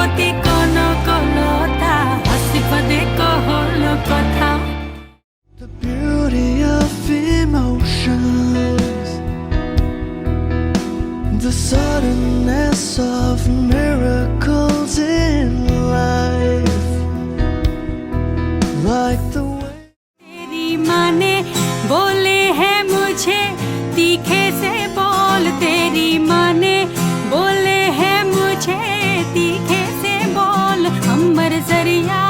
moti kono kolota hasipade koholo kotha. The beauty of emotions, the suddenness of miracles in life, like the way तेरी माँ ने बोले हैं मुझे तीखे से बोल, तेरी माँ ने बोले हैं मुझे तीखे से बोल, अमर जरिया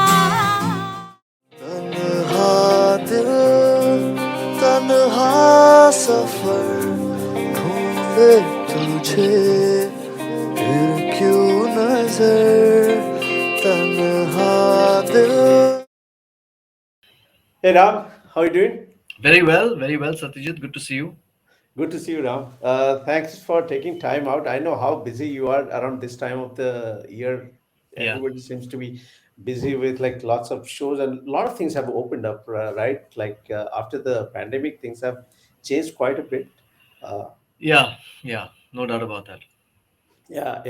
तन्हा दिल तन्हा सफर ढूंढे तुझे फिर क्यों नजर तन्हा दिल. Hey Ram, how are you doing? Very well, Satyajit. Good to see you. Good to see you, Ram. Thanks for taking time out. I know how busy you are around this time of the year. Yeah. Everybody seems to be busy with like lots of shows, and a lot of things have opened up, right? Like after the pandemic, things have changed quite a bit. Uh, Yeah, no doubt about that. yeah.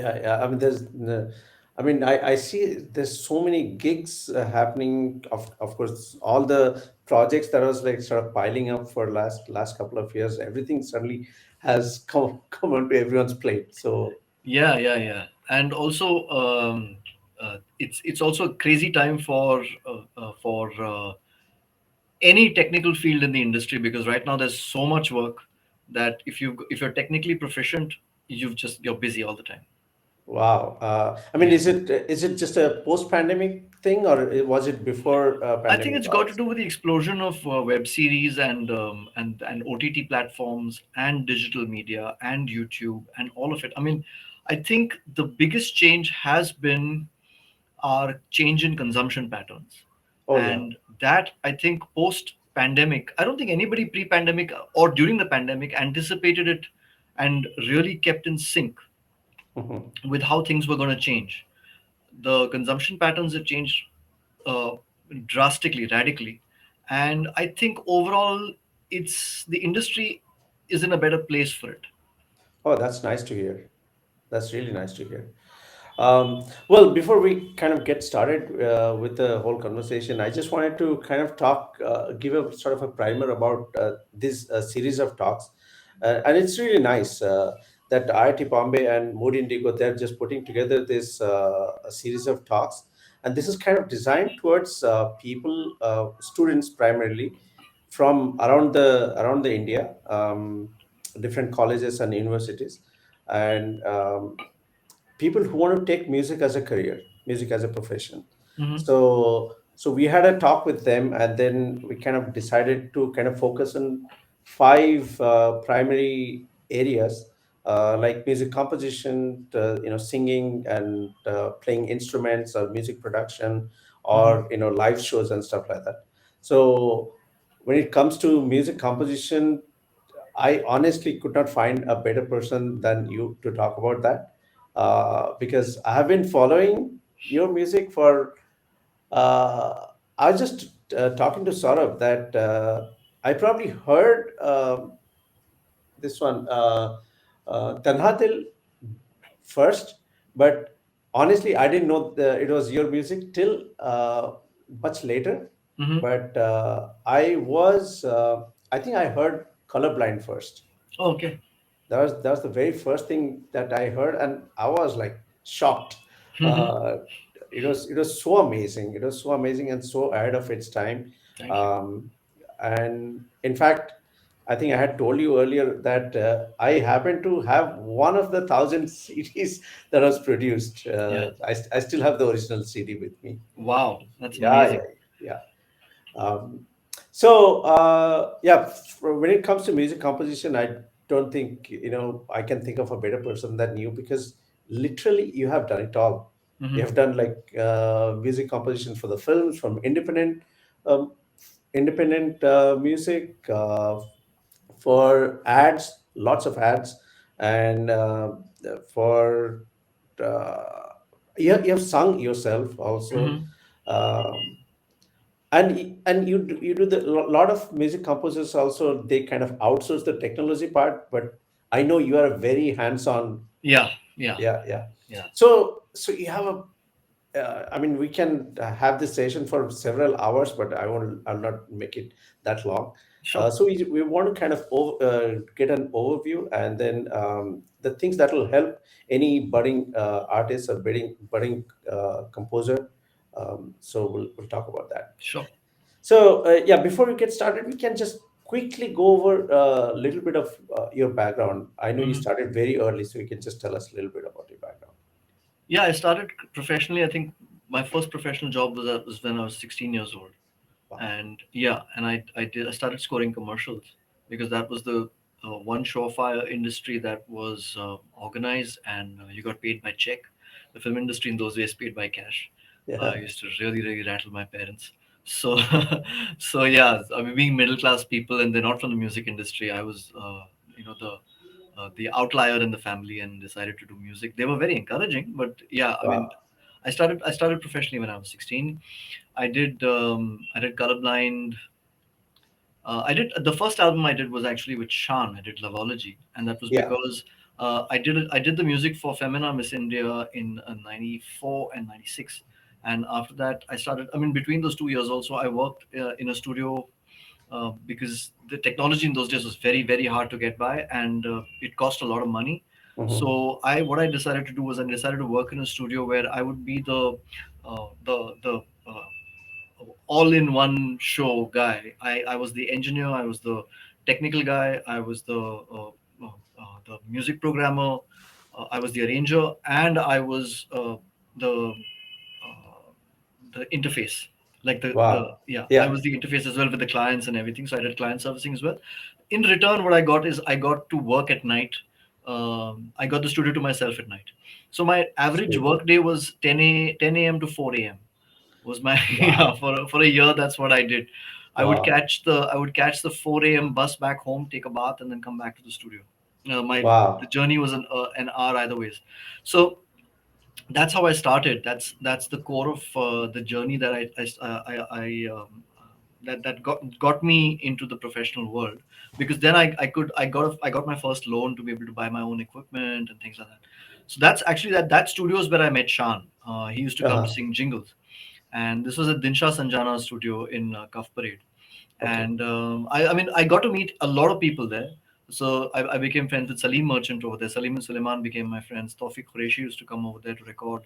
I mean, I see there's so many gigs happening. Of course, all the projects that was like sort of piling up for last couple of years, everything suddenly has come onto everyone's plate. So Yeah. And also, it's also a crazy time for any technical field in the industry, because right now there's so much work that if you're technically proficient, you're busy all the time. wow. I mean, Yeah. is it just a post-pandemic thing, or was it before I think pandemic it's got to also? do with the explosion of web series and OTT platforms and digital media and YouTube and all of it. I mean, I think the biggest change has been our change in consumption patterns, Oh yeah. and that, I think, post pandemic, I don't think anybody pre pandemic or during the pandemic anticipated it and really kept in sync Mhm. with how things were going to change. The consumption patterns have changed uh, drastically, radically, and I think overall, it's the industry is in a better place for it. Oh, that's nice to hear. That's really nice to hear. Well, before we kind of get started with the whole conversation, I just wanted to kind of give a sort of a primer about this series of talks. And it's really nice that IIT Bombay and Mood Indigo, they're just putting together this a series of talks. And this is kind of designed towards people, students primarily from around the India, different colleges and universities. And people who want to take music as a career, music as a profession. Hmm. So we had a talk with them, and then we kind of decided to kind of focus on five primary areas, like music composition, singing and playing instruments, or music production, Hmm. or live shows and stuff like that. So when it comes to music composition, I honestly could not find a better person than you to talk about that, because I have been following your music for. I was just talking to Saurabh that I probably heard this one, Tanha first, but honestly, I didn't know it was your music till much later. Hmm. But I think I heard Colorblind first. Okay. That was the very first thing that I heard, and I was like shocked. Hmm. Uh, it was so amazing. It was so amazing and so ahead of its time. Thank you. Um, and in fact, I think I had told you earlier that I happen to have one of the 1,000 CDs that was produced. Yeah. I still have the original CD with me. Wow, that's Yeah, yeah, amazing. yeah. Um, when it comes to music composition, I don't think I can think of a better person than you, because literally you have done it all. You Hmm. have done like music composition for the films, from um, independent music, for ads, lots of ads, and for uh, you have sung yourself also. Hmm. Um, and you do the lot of music composers also, they kind of outsource the technology part, but I know you are a very hands-on. Yeah, yeah, Yeah, yeah. yeah. So you have a I mean, we can have this session for several hours, but I'll not make it that long. Sure. So we want to kind of get an overview, and then the things that will help any budding artist or budding composer. So we'll talk about that. Sure. So yeah, before we get started, we can just quickly go over a little bit of your background. I know you Mhm. started very early, so you can just tell us a little bit about your background. Yeah, I started professionally. I think my first professional job was when I was 16 years old. Wow. And yeah, and I started scoring commercials because that was the one surefire industry that was organized, and you got paid by check. The film industry in those days paid by cash. I Yeah. used to really rattle my parents. So so yeah, I mean, being middle class people and they're not from the music industry, I was you know the outlier in the family and decided to do music. They were very encouraging, but yeah, I mean, Wow. I started professionally when I was 16. I did Colourblind. I did the first album I did was actually with Shaan. I did Loveology, and that was Yeah. because I did the music for Femina Miss India in '94 and '96, and after that I started. I mean, between those 2 years also, I worked in a studio because the technology in those days was very hard to get by, and it cost a lot of money. Hmm. So what I decided to do was I decided to work in a studio where I would be the all-in-one show guy. I was the engineer, I was the technical guy, I was the music programmer, I was the arranger, and I was the uh, the interface. Like the Wow. yeah, I Yeah. was the interface as well with the clients and everything. So I did client servicing as well. In return, what I got is I got to work at night. I got the studio to myself at night. So my average Sweet. work day was 10 a.m. to 4 a.m. was my yeah, Wow. for a year. That's what I did. Wow. I would catch the 4 a.m. bus back home, take a bath, and then come back to the studio. My The Wow. journey was an hour either ways. So that's how I started. That's the core of the journey that that got me into the professional world, because then I got my first loan to be able to buy my own equipment and things like that. So that's actually that studio is where I met Shaan. He used to come to Uh-huh. sing jingles, and this was at Dinsha Sanjana studio in Cuff Parade. Okay. And I mean, I got to meet a lot of people there. So I became friends with Salim Merchant over there. Salim and Suleiman became my friends. Tawfiq Qureshi used to come over there to record.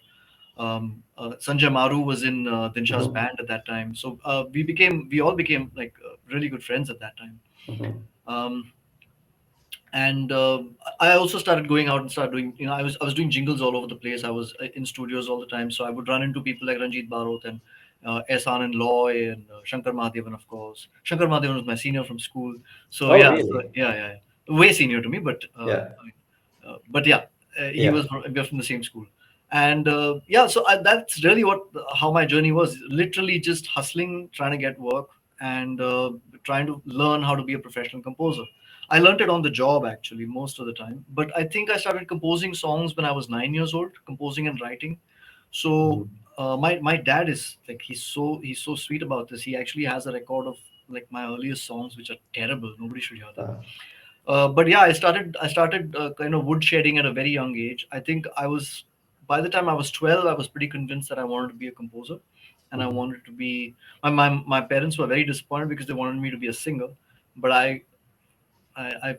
Sanjay Maru was in Dinsha's Hmm. band at that time. So we all became like really good friends at that time. Hmm. Um, and I also started going out and started doing, I was doing jingles all over the place. I was in studios all the time, so I would run into people like Ranjit Barot and Ehsan and Loy and Shankar Mahadevan. Of course, Shankar Mahadevan was my senior from school. So Oh, yeah, really? way senior to me, but Yeah. but yeah, he Yeah. was we're from the same school. And yeah, so that's really how my journey was. Literally just hustling, trying to get work, and trying to learn how to be a professional composer. I learned it on the job actually most of the time. But I think I started composing songs when I was 9 years old, composing and writing. So Hmm. my dad is like, he's so sweet about this. He actually has a record of like my earliest songs, which are terrible. Nobody should hear them. Uh, But yeah, I started kind of woodshedding at a very young age. I think I was by the time I was 12, I was pretty convinced that I wanted to be a composer, and I mhm. wanted to be. My parents were very disappointed because they wanted me to be a singer, but I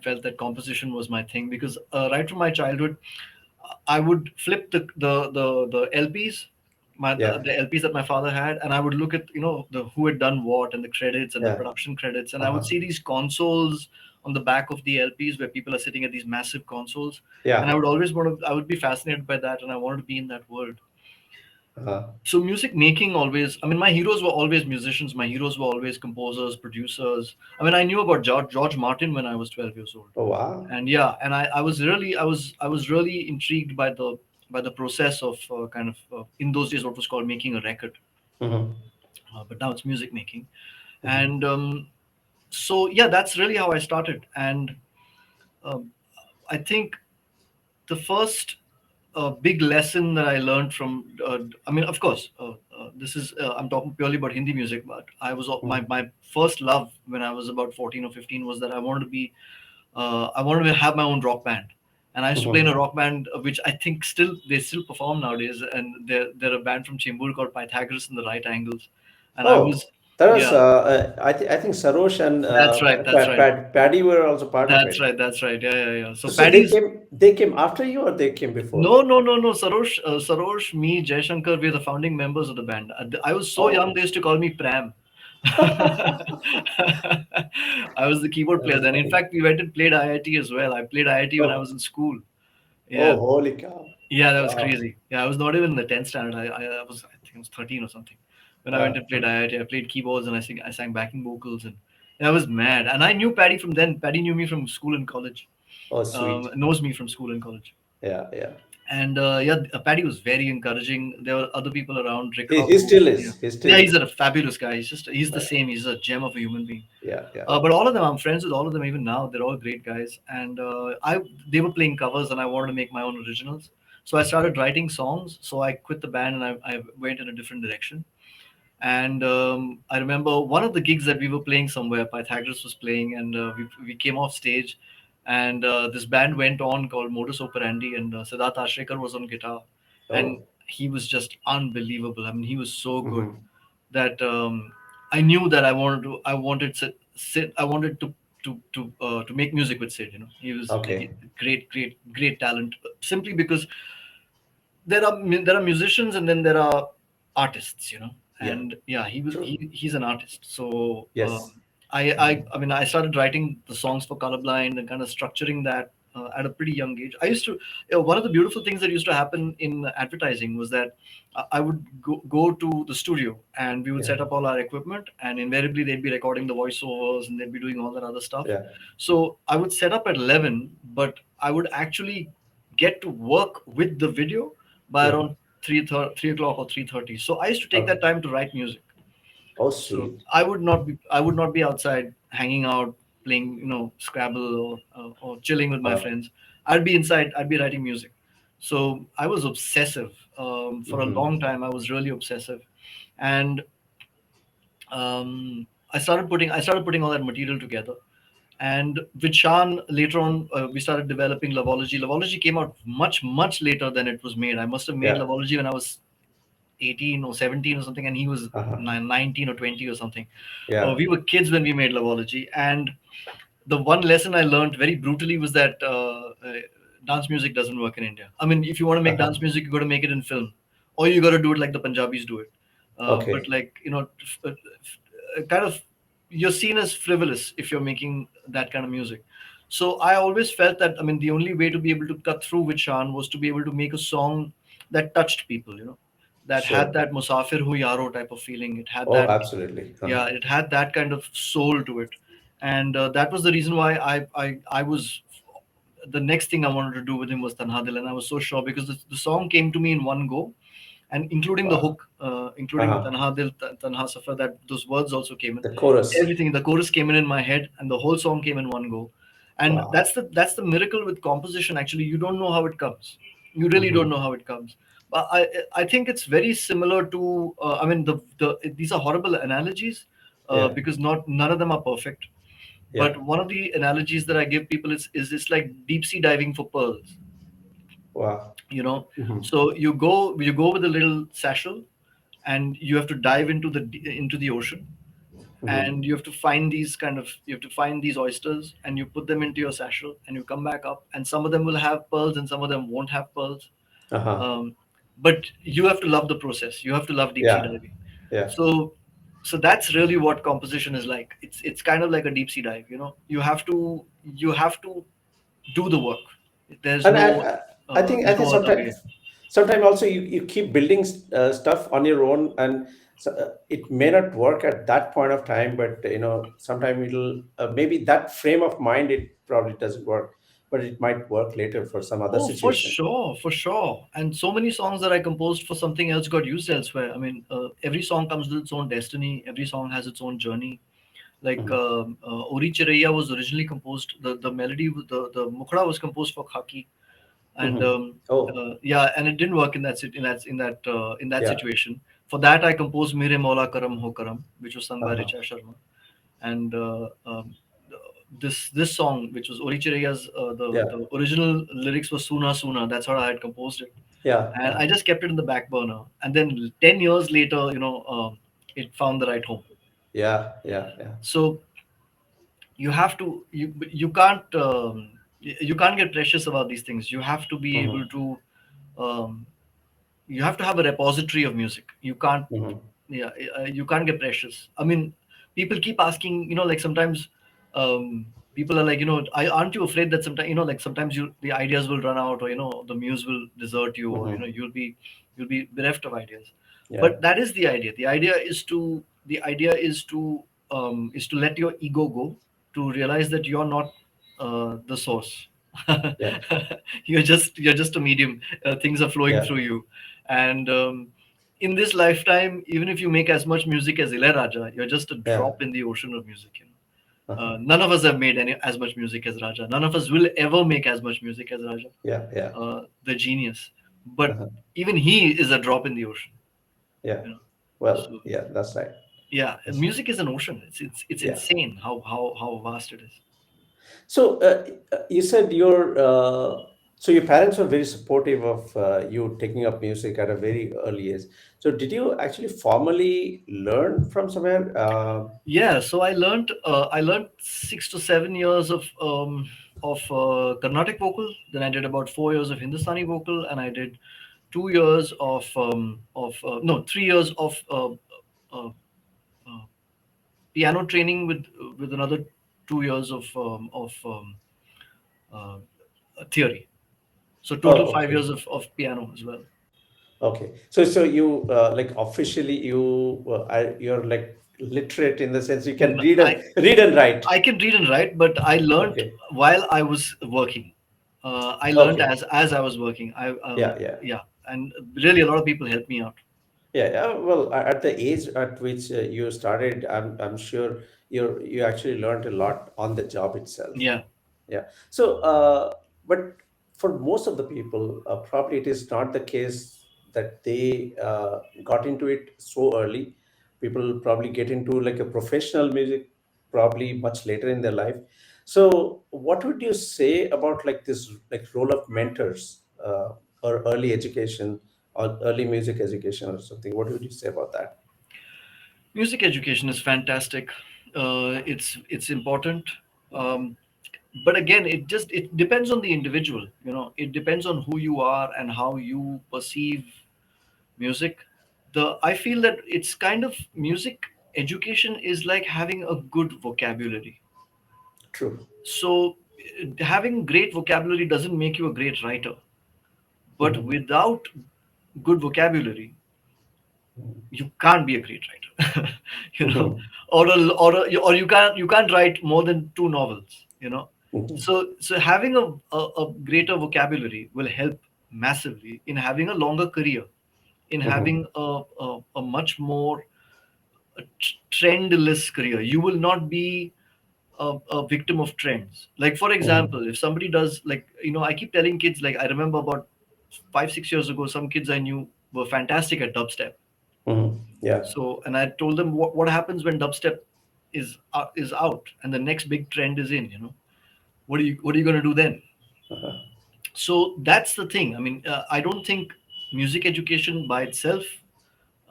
felt that composition was my thing because right from my childhood, I would flip the LPs, Yeah. the LPs that my father had, and I would look at the who had done what and the credits and the Yeah. production credits, and I would Uh-huh. see these consoles on the back of the LPs where people are sitting at these massive consoles, and Yeah. I would be fascinated by that, and I wanted to be in that world. Uh-huh. So music making always, I mean, my heroes were always musicians. My heroes were always composers, producers. I mean, I knew about George Martin when I was 12 years old. Oh, wow. And yeah, and I was really intrigued by the process of kind of in those days what was called making a record, Hmm. but now it's music making. Hmm. And so yeah, that's really how I started. And um, I think the first big lesson that I learned from, I mean, of course, this is I'm talking purely about Hindi music, but my first love when I was about 14 or 15 was that I wanted to have my own rock band. And I used to play in a Mhm. rock band, which I think they still perform nowadays. And they're a band from Chembur called Pythagoras and the Right Angles. And I was, Oh, that was yeah, I think Sarosh and that's right, that's right, Paddy were also part of that's it. right, that's right. Yeah, yeah, yeah. So So Paddy's, they came after you or they came before? no, no, no, no. Sarosh, me, Jay Shankar, we're the founding members of the band. I was so young, Oh. they used to call me Pram. I was the keyboard player That's then. In funny. fact, we went and played IIT as well. I played IIT when I was Oh, in school. Yeah, oh, holy cow! yeah, that was Wow. crazy. Yeah, I was not even in the 10th standard. I think I was 13 or something when I went and played IIT. I played keyboards and I sang backing vocals, and I was mad. And I knew Paddy from then. Paddy knew me from school and college. Oh, sweet. Knows me from school and college. Yeah, yeah. And yeah, Paddy was very encouraging. There were other people around. Rick He Hawk, still yeah, is. He still yeah, is. he's a fabulous guy. He's the Yeah, same. He's a gem of a human being. yeah, yeah. But all of them, I'm friends with all of them even now. They're all great guys, and I they were playing covers, and I wanted to make my own originals. So I started writing songs. So I quit the band and I went in a different direction. And I remember one of the gigs that we were playing somewhere. Pythagoras was playing, and we came off stage, and this band went on called Modus Operandi, and Siddharth Ashrekar was on guitar, and Oh. he was just unbelievable. I mean, he was so good Hmm. that I knew that I wanted to make music with Sid. You know, he was like Okay. great, great, great talent. Simply because there are musicians and then there are artists. You know, Yeah. and yeah, True. he's an artist. So Yes. I mean, I started writing the songs for Colourblind and kind of structuring that at a pretty young age. I used to, one of the beautiful things that used to happen in advertising was that I would go to the studio and we would Yeah. set up all our equipment, and invariably they'd be recording the voiceovers and they'd be doing all that other stuff. Yeah. So I would set up at 11, but I would actually get to work with the video by Yeah. around 3 o'clock or 3:30. So I used to take Okay. that time to write music. Oh, So sweet. I would not be outside hanging out playing, Scrabble or chilling with my Wow. friends. I'd be inside. I'd be writing music. So I was obsessive for a Hmm. long time. I was really obsessive, and I started putting all that material together. And with Shaan, later on, we started developing Lavology. Lavology came out much, much later than it was made. I must have made Yeah. Lavology when I was 18 or 17 or something, and he was Uh-huh. 19 or 20 or something. Yeah. We were kids when we made Lavology, and the one lesson I learned very brutally was that dance music doesn't work in India. I mean, if you want to make Uh-huh. dance music, you got to make it in film, or you got to do it like the Punjabis do it. But Okay. like kind of, you're seen as frivolous if you're making that kind of music. So I always felt that, I mean, the only way to be able to cut through with Shaan was to be able to make a song that touched people, that had Sure. that Musafir Hu Yaro type of feeling. It had Oh, that, absolutely. Uh-huh. yeah, it had that kind of soul to it. And that was the reason why I was, the next thing I wanted to do with him was Tanha Dil, and I was so sure because the song came to me in one go, and including the Wow. hook, including Uh-huh. Tanha Dil, Tanha Safar, that those words also came in. The chorus. Everything, the chorus came in my head, and the whole song came in one go. And Wow. that's the miracle with composition. Actually, you don't know how it comes. You really don't Hmm. know how it comes. But I think it's very similar to. I mean, these are horrible analogies Yeah. because not none of them are perfect. Yeah. But one of the analogies that I give people is it's like deep sea diving for pearls. Wow. You know, Hmm. so you go with a little satchel, and you have to dive into the ocean, Hmm. and you have to find these oysters, and you put them into your satchel, and you come back up, and some of them will have pearls and some of them won't have pearls. Uh-huh. um, but you have to love the process. You have to love deep sea Yeah. diving. Yeah. So so that's really what composition is like. It's kind of like a deep sea dive. You have to do the work. There's And no I think no other way. sometimes also you keep building stuff on your own, and so, it may not work at that point of time, but sometimes it'll maybe that frame of mind it probably doesn't work, but it might work later for some other Oh, for situation. sure, for sure. And so many songs that I composed for something else got used elsewhere. I mean, every song comes with its own destiny. Every song has its own journey. Like Mhm. Ori Chiraiya was originally composed. The melody, the mukhra was composed for Khaki, and Mhm. Oh, yeah, and it didn't work in that in that yeah. situation. For that, I composed Mere Mola Karam Ho Karam, which was sung by Uh-huh. Richa Sharma, and this song, which was Orichiraya's, Yeah. the original lyrics was Suna Suna. That's how I had composed it, Yeah. and Yeah. I just kept it in the back burner. And then 10 years later, it found the right home. Yeah. Yeah. Yeah. So you can't get precious about these things. You have to be able Hmm. to um, you have to have a repository of music. You can't Hmm. yeah you can't get precious. I mean, people keep asking, like sometimes people are like, aren't you afraid that sometimes, like sometimes the ideas will run out, or the muse will desert you, or Hmm. you'll be bereft of ideas. Yeah. But that is the idea. The idea is to let your ego go, to realize that you're not the source. Yeah. You're just a medium. Things are flowing Yeah. through you. And in this lifetime, even if you make as much music as Raja, you're just a Yeah. drop in the ocean of music. Uh-huh. None of us have made as much music as Raja. None of us will ever make as much music as Raja, Yeah. Yeah. the genius. But Uh-huh. even he is a drop in the ocean. Yeah. You know. Well, So yeah, that's right. yeah, That's right. music is an ocean. It's Yeah. insane how vast it is. So you said so your parents were very supportive of you taking up music at a very early age. So did you actually formally learn from somewhere? Yeah, so I learned 6 to 7 years of Carnatic vocal. Then I did about 4 years of Hindustani vocal, and I did 2 years of no 3 years of uh, uh, piano training with another 2 years of uh, theory. So total Oh, 5 years okay. of piano as well. Okay. So you like officially you're like literate in the sense you can Mm, read and write. I can read and write, but I learned Okay. while I was working. I learned Okay. as I was working. Yeah. Yeah. Yeah, and really a lot of people helped me out. Yeah, yeah. Well, at the age at which you started, I'm sure you actually learned a lot on the job itself. Yeah, Yeah. So, but for most of the people, probably it is not the case that they got into it so early. People probably get into like a professional music probably much later in their life. So, what would you say about like this like role of mentors or early education or early music education or something? What would you say about that? music education is fantastic. It's important. Um, but again, it depends on the individual. It depends on who you are and how you perceive music. I feel that it's kind of music education is like having a good vocabulary. True. So having great vocabulary doesn't make you a great writer, but Hmm. without good vocabulary, you can't be a great writer. you know, Hmm. or you can't write more than two novels. Hmm. So having a greater vocabulary will help massively in having a longer career, in Hmm. having a much more trendless career. You will not be a victim of trends. Like for Hmm. example, if somebody does, like, I keep telling kids, like, I remember about 5 6 years ago, some kids I knew were fantastic at dubstep. Hmm. Yeah. So, and I told them what happens when dubstep is out and the next big trend is in. What are you going to do then? Uh-huh. So that's the thing. I mean, I don't think music education by itself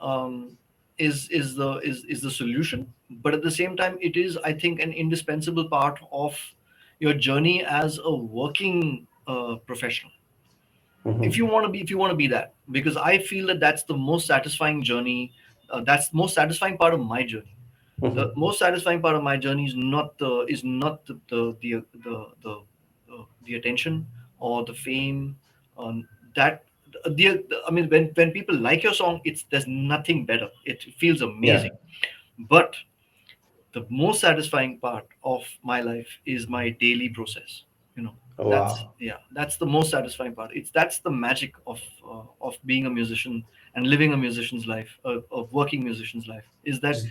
um, is the solution, but at the same time, it is, I think, an indispensable part of your journey as a working professional. Hmm. If you want to be that, because I feel that that's the most satisfying journey. That's the most satisfying part of my journey. The Hmm. most satisfying part of my journey is not the attention or the fame. That I mean, when people like your song, there's nothing better. It feels amazing. Yeah. But the most satisfying part of my life is my daily process. you know that's Wow. yeah that's the most satisfying part. That's the magic of being a musician and living a musician's life, a working musician's life, is that Just-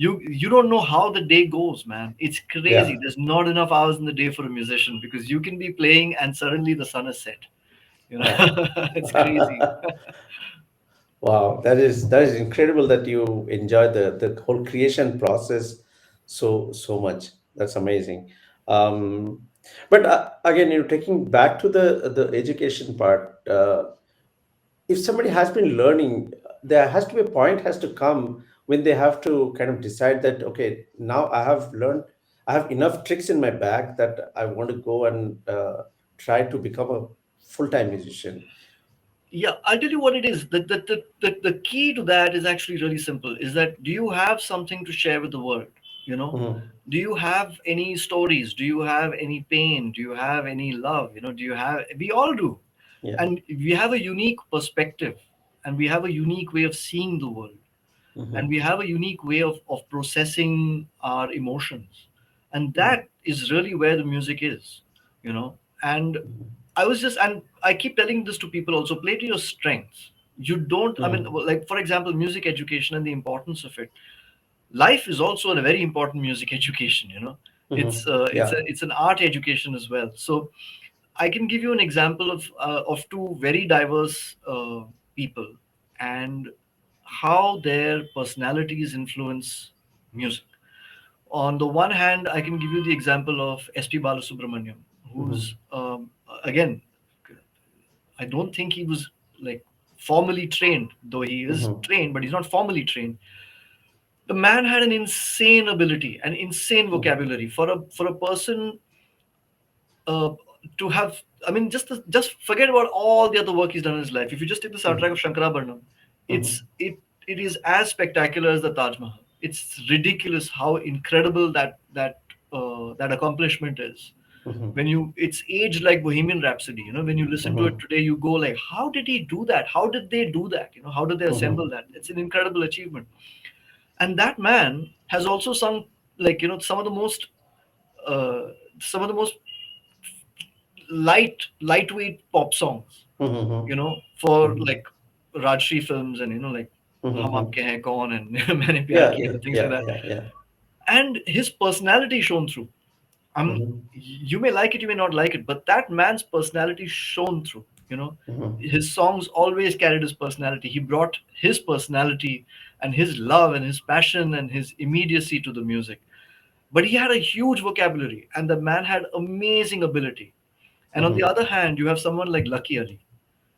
you don't know how the day goes, man. It's crazy. Yeah. There's not enough hours in the day for a musician, because you can be playing and suddenly the sun is set. It's crazy. Wow, that is incredible that you enjoy the whole creation process so much. That's amazing. um, but again, taking back to the education part, if somebody has been learning, there has to be a point has to come when they have to kind of decide that, okay, now I have learned, I have enough tricks in my bag that I want to go and try to become a full-time musician. Yeah, I'll tell you what it is. The key to that is actually really simple. Is that, do you have something to share with the world? You know, Hmm. do you have any stories? Do you have any pain? Do you have any love? Do you have? We all do, Yeah. and we have a unique perspective, and we have a unique way of seeing the world, and Hmm. we have a unique way of processing our emotions, and that is really where the music is. And I keep telling this to people also: play to your strengths. You don't, I mean, Hmm. like, for example, music education and the importance of it. Life is also a very important music education. Hmm. It's Yeah. it's an art education as well. So I can give you an example of two very diverse people, and how their personalities influence music. On the one hand, I can give you the example of SP Balasubramaniam, who's, Hmm. again, I don't think he was, like, formally trained, though he is Hmm. trained, but he's not formally trained. The man had an insane ability, an insane vocabulary for a person, uh, to have. I mean, just forget about all the other work he's done in his life. If you just take the soundtrack of Shankarabharanam, Hmm. it is as spectacular as the Taj Mahal. It's ridiculous how incredible that accomplishment is. Hmm. It's aged like Bohemian Rhapsody. When you listen to it Hmm. today, you go like, how did he do that? How did they do that? How did they assemble Hmm. that? It's an incredible achievement. And that man has also sung, like, uh, some of the most lightweight pop songs, Hmm. for, Hmm. like, Rajshri films, and, like, Hum Hmm. Aapke Hain Kaun and Maine Pyar Yeah, Kiya, yeah, and things like yeah, that. yeah, yeah. And his personality shone through. Hmm. You may like it, you may not like it, but that man's personality shone through. Hmm. His songs always carried his personality. He brought his personality and his love and his passion and his immediacy to the music. But he had a huge vocabulary, and the man had amazing ability. And on the Hmm. other hand, you have someone like Lucky Ali,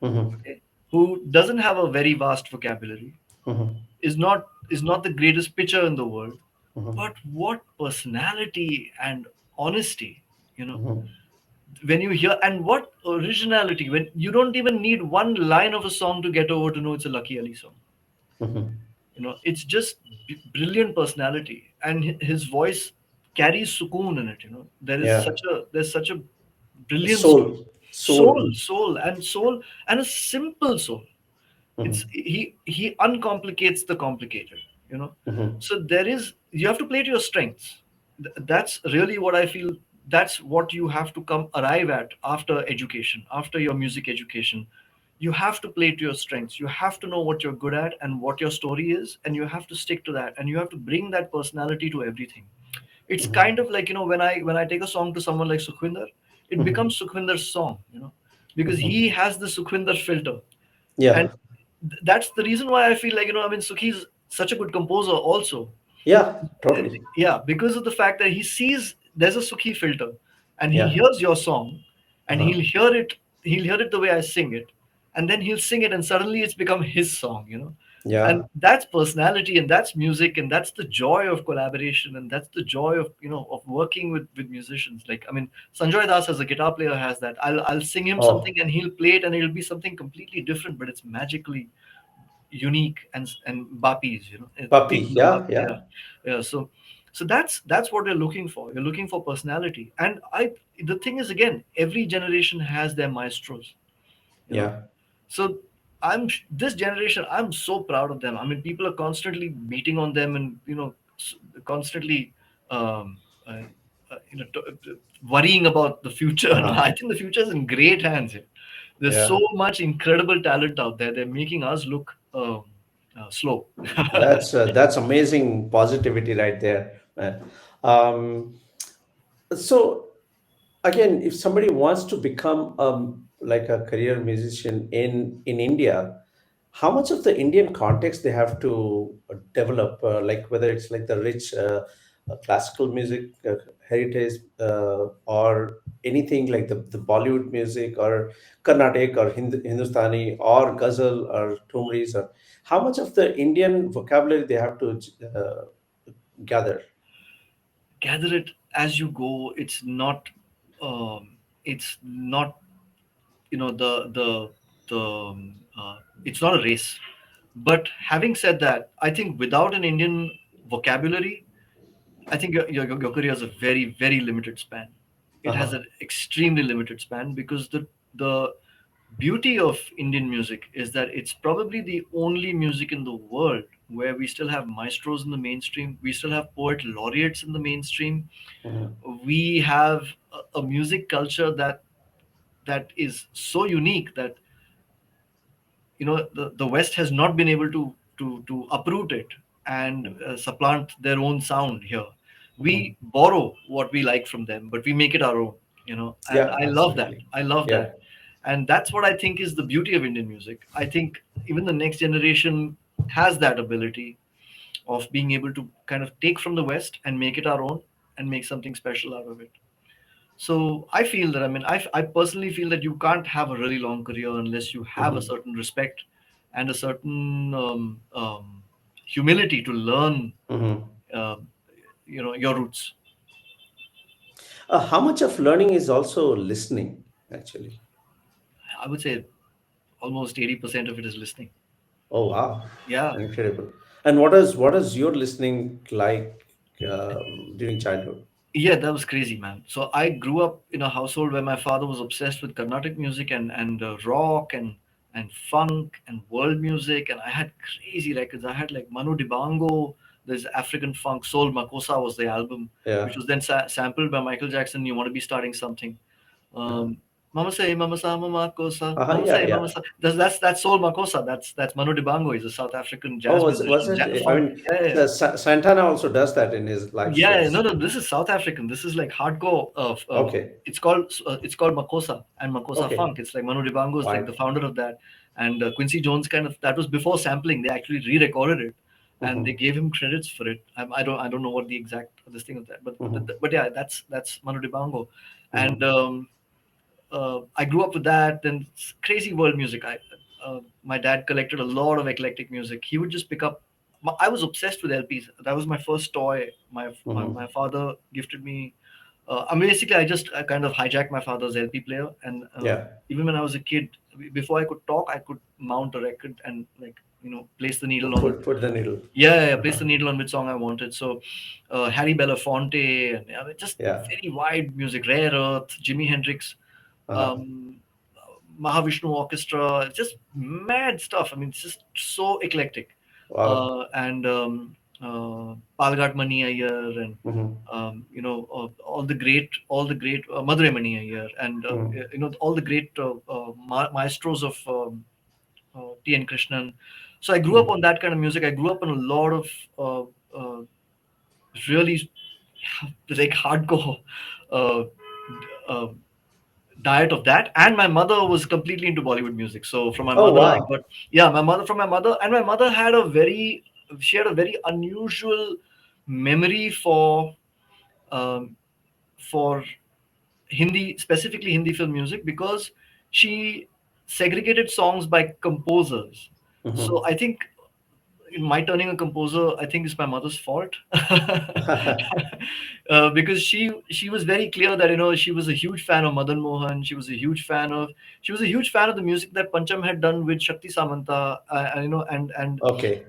Hmm. okay, who doesn't have a very vast vocabulary, Hmm. is not the greatest pitcher in the world, Hmm. but what personality and honesty, you know, Hmm. when you hear, and what originality, when you don't even need one line of a song to get over to know it's a Lucky Ali song. Hmm. It's just brilliant personality, and his voice carries sukoon in it. Yeah. There's such a brilliance to it. Soul, soul. Soul, and a simple soul. It's Hmm. he uncomplicates the complicated. you know Hmm. so you have to play to your strengths. That's really what I feel. That's what you have to come arrive at after education, after your music education. You have to play to your strengths. You have to know what you're good at and what your story is, and you have to stick to that, and you have to bring that personality to everything. It's kind Hmm. of like, when I take a song to someone like Sukhwinder, it Hmm. becomes Sukhwinder's song, because he Hmm. has the Sukhwinder filter. And Yeah. that's the reason why I feel like, I mean, Sukhi's such a good composer also. Yeah, totally. Yeah, because of the fact that he sees there's a Sukhi filter, and he Yeah. hears your song, and Uh-huh. he'll hear it the way I sing it, and then he'll sing it, and suddenly it's become his song. And Yeah. that's personality, and that's music, and that's the joy of collaboration, and that's the joy of working with musicians. Like, I mean, Sanjoy Das as a guitar player has that. I'll sing him something, Oh, and he'll play it, and it'll be something completely different, but it's magically unique. And Bapis, puppy. people love Yeah, Bapi. yeah. Yeah. So that's what you're looking for. You're looking for personality. And the thing is, again, every generation has their maestros. you know Yeah. so this generation, I'm so proud of them. I mean, people are constantly beating on them, and constantly, um, uh, worrying about the future. No, Uh-huh. I think the future is in great hands here. There's so Yeah. much incredible talent out there. They're making us look slow. That's amazing positivity right there, man. So again, if somebody wants to become like a career musician in India, how much of the Indian context they have to develop, like whether it's like the rich classical music heritage, or anything like the Bollywood music or Carnatic or Hindustani or Ghazal or Tumris, or how much of the Indian vocabulary they have to gather? Gather it as you go. It's not, it's not a race. But having said that, I think without an Indian vocabulary, I think your career has a very, very limited span. It has Uh-huh. an extremely limited span, because the beauty of Indian music is that it's probably the only music in the world where we still have maestros in the mainstream, we still have poet laureates in the mainstream, Mhm. we have a music culture that is so unique that, the West has not been able to uproot it and supplant their own sound here. Mhm. We borrow what we like from them, but we make it our own. And Yeah, I love that. absolutely. I love Yeah. that, and that's what I think is the beauty of Indian music. I think even the next generation has that ability of being able to kind of take from the West and make it our own and make something special out of it. So I feel that, I personally feel that you can't have a really long career unless you have a Mhm. certain respect and a certain humility to learn, Mhm. uh, your roots. How much of learning is also listening, actually? I would say almost 80% of it is listening. Oh wow, Yeah. incredible! And what is your listening like during childhood? Yeah, that was crazy, man. So I grew up in a household where my father was obsessed with Carnatic music and rock and funk and world music, and I had crazy records. I had like Manu Dibango. There's African Funk Soul Makosa was the album, which Yeah. was then sampled by Michael Jackson. You want to be starting something. Uh-huh. Mama say, Mama sa, Mama kosa, Uh-huh. Mama Yeah, say, yeah. Mama sa. That's Soul Makosa. That's Manu Dibango. He's a South African Oh, jazz was musician, it? I funk. mean, Yeah, yeah, yeah. Santana also does that in his live Yeah, no, shows. no, this is South African. This is like hardcore. Okay. It's called Makosa and Makosa Okay. Funk. It's like Manu Dibango is like Fine. the founder of that, and Quincy Jones kind of that was before sampling. They actually re-recorded it, and they Mm-hmm. gave him credits for it. I don't know what the exact this thing of that, Mm-hmm. but yeah, that's Manu Dibango, and Mm-hmm. I grew up with that. Then crazy world music. My dad collected a lot of eclectic music. He would just pick up. I was obsessed with LPs. That was my first toy. My Mm-hmm. father gifted me. Basically, I kind of hijacked my father's LP player, and Yeah. even when I was a kid, before I could talk, I could mount a record and like place the needle on. Put the needle. Yeah, yeah, yeah, place Uh-huh. the needle on which song I wanted. So, Harry Belafonte, and just Yeah. very wide music. Rare Earth, Jimi Hendrix, Uh-huh. um, Mahavishnu Orchestra, just mad stuff. I mean, it's just so eclectic. Wow. And Palghat Mani Iyer, and Mm-hmm. all the great Madurai Mani Iyer, and Mm-hmm. all the great maestros of T.N. Krishnan. So I grew up Mm-hmm. on that kind of music. I grew up on a lot of uh, uh, really like hardcore uh, uh, diet of that. And my mother was completely into Bollywood music. So from my Oh mother, I wow. got, yeah, my mother from my mother, and my mother had a very unusual memory um, for Hindi, specifically Hindi film music, because she segregated songs by composers. So Mm-hmm. I think in my turning a composer, I think is my mother's fault. Because she was very clear that she was a huge fan of Madan Mohan. She was a huge fan of the music that Pancham had done with Shakti Samanta, and Okay.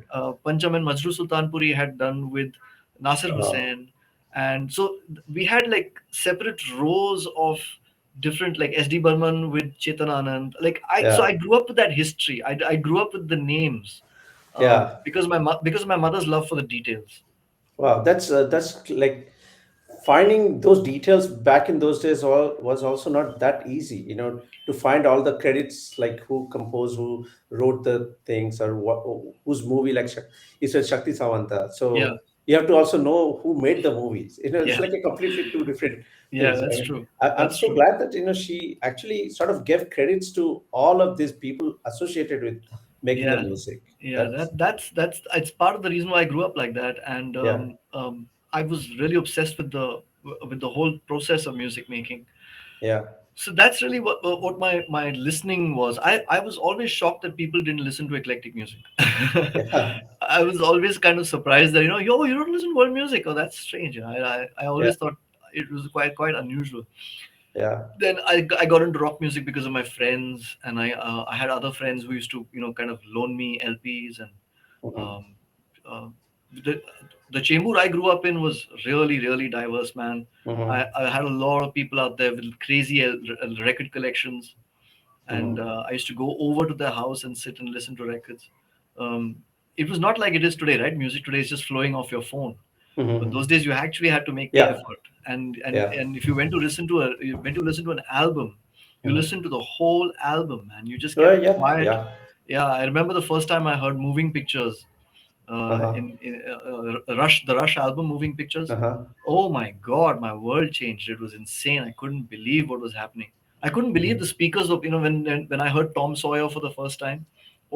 Pancham and Majru Sultanpuri had done with Nasir Oh, Hussain, and so we had like separate rows of different, like SD Burman with Chetan Anand. Like I yeah. grew up with that history. I grew up with the names, Yeah. because of my mother's love for the details. Wow. That's like finding those details back in those days was also not that easy, to find all the credits, like who composed, who wrote the things, or what, whose movie, like you said Shakti Sawanta. Yeah, So you have to also know who made the movies. It's yeah, like a completely two different yeah. things. I That's mean, true. I'm That's so true. glad that she actually sort of gave credits to all of these people associated with making the Yeah, music. yeah. That's That's it's part of the reason why I grew up like that. And yeah. I was really obsessed with the whole process of music making. Yeah. So that's really what my listening was. I was always shocked that people didn't listen to eclectic music. Yeah. I was always kind of surprised that, yo, you don't listen to world music. Oh, that's strange. I Yeah. always thought it was quite unusual. Yeah. Then I got into rock music because of my friends, and I had other friends who used to, kind of loan me LPs. And Mhm. um, uh, the the chamber I grew up in was really, really diverse, man. Mhm. I had a lot of people out there with crazy record collections, and Mhm. I used to go over to their house and sit and listen to records. Um, it was not like it is today, right? Music today is just flowing off your phone. But those Mhm. days you actually had to make the Yeah. effort. And Yeah. and if you went to listen to an album, you Mhm. listen to the whole album, man. You just Well, kept yeah. quiet. Yeah. Yeah, I remember the first time I heard Moving Pictures, Uh-huh. in the Rush album, Moving Pictures. Uh-huh. Oh my God, my world changed. It was insane. I couldn't believe what was happening. I couldn't believe the Mhm. speakers of, when I heard Tom Sawyer for the first time.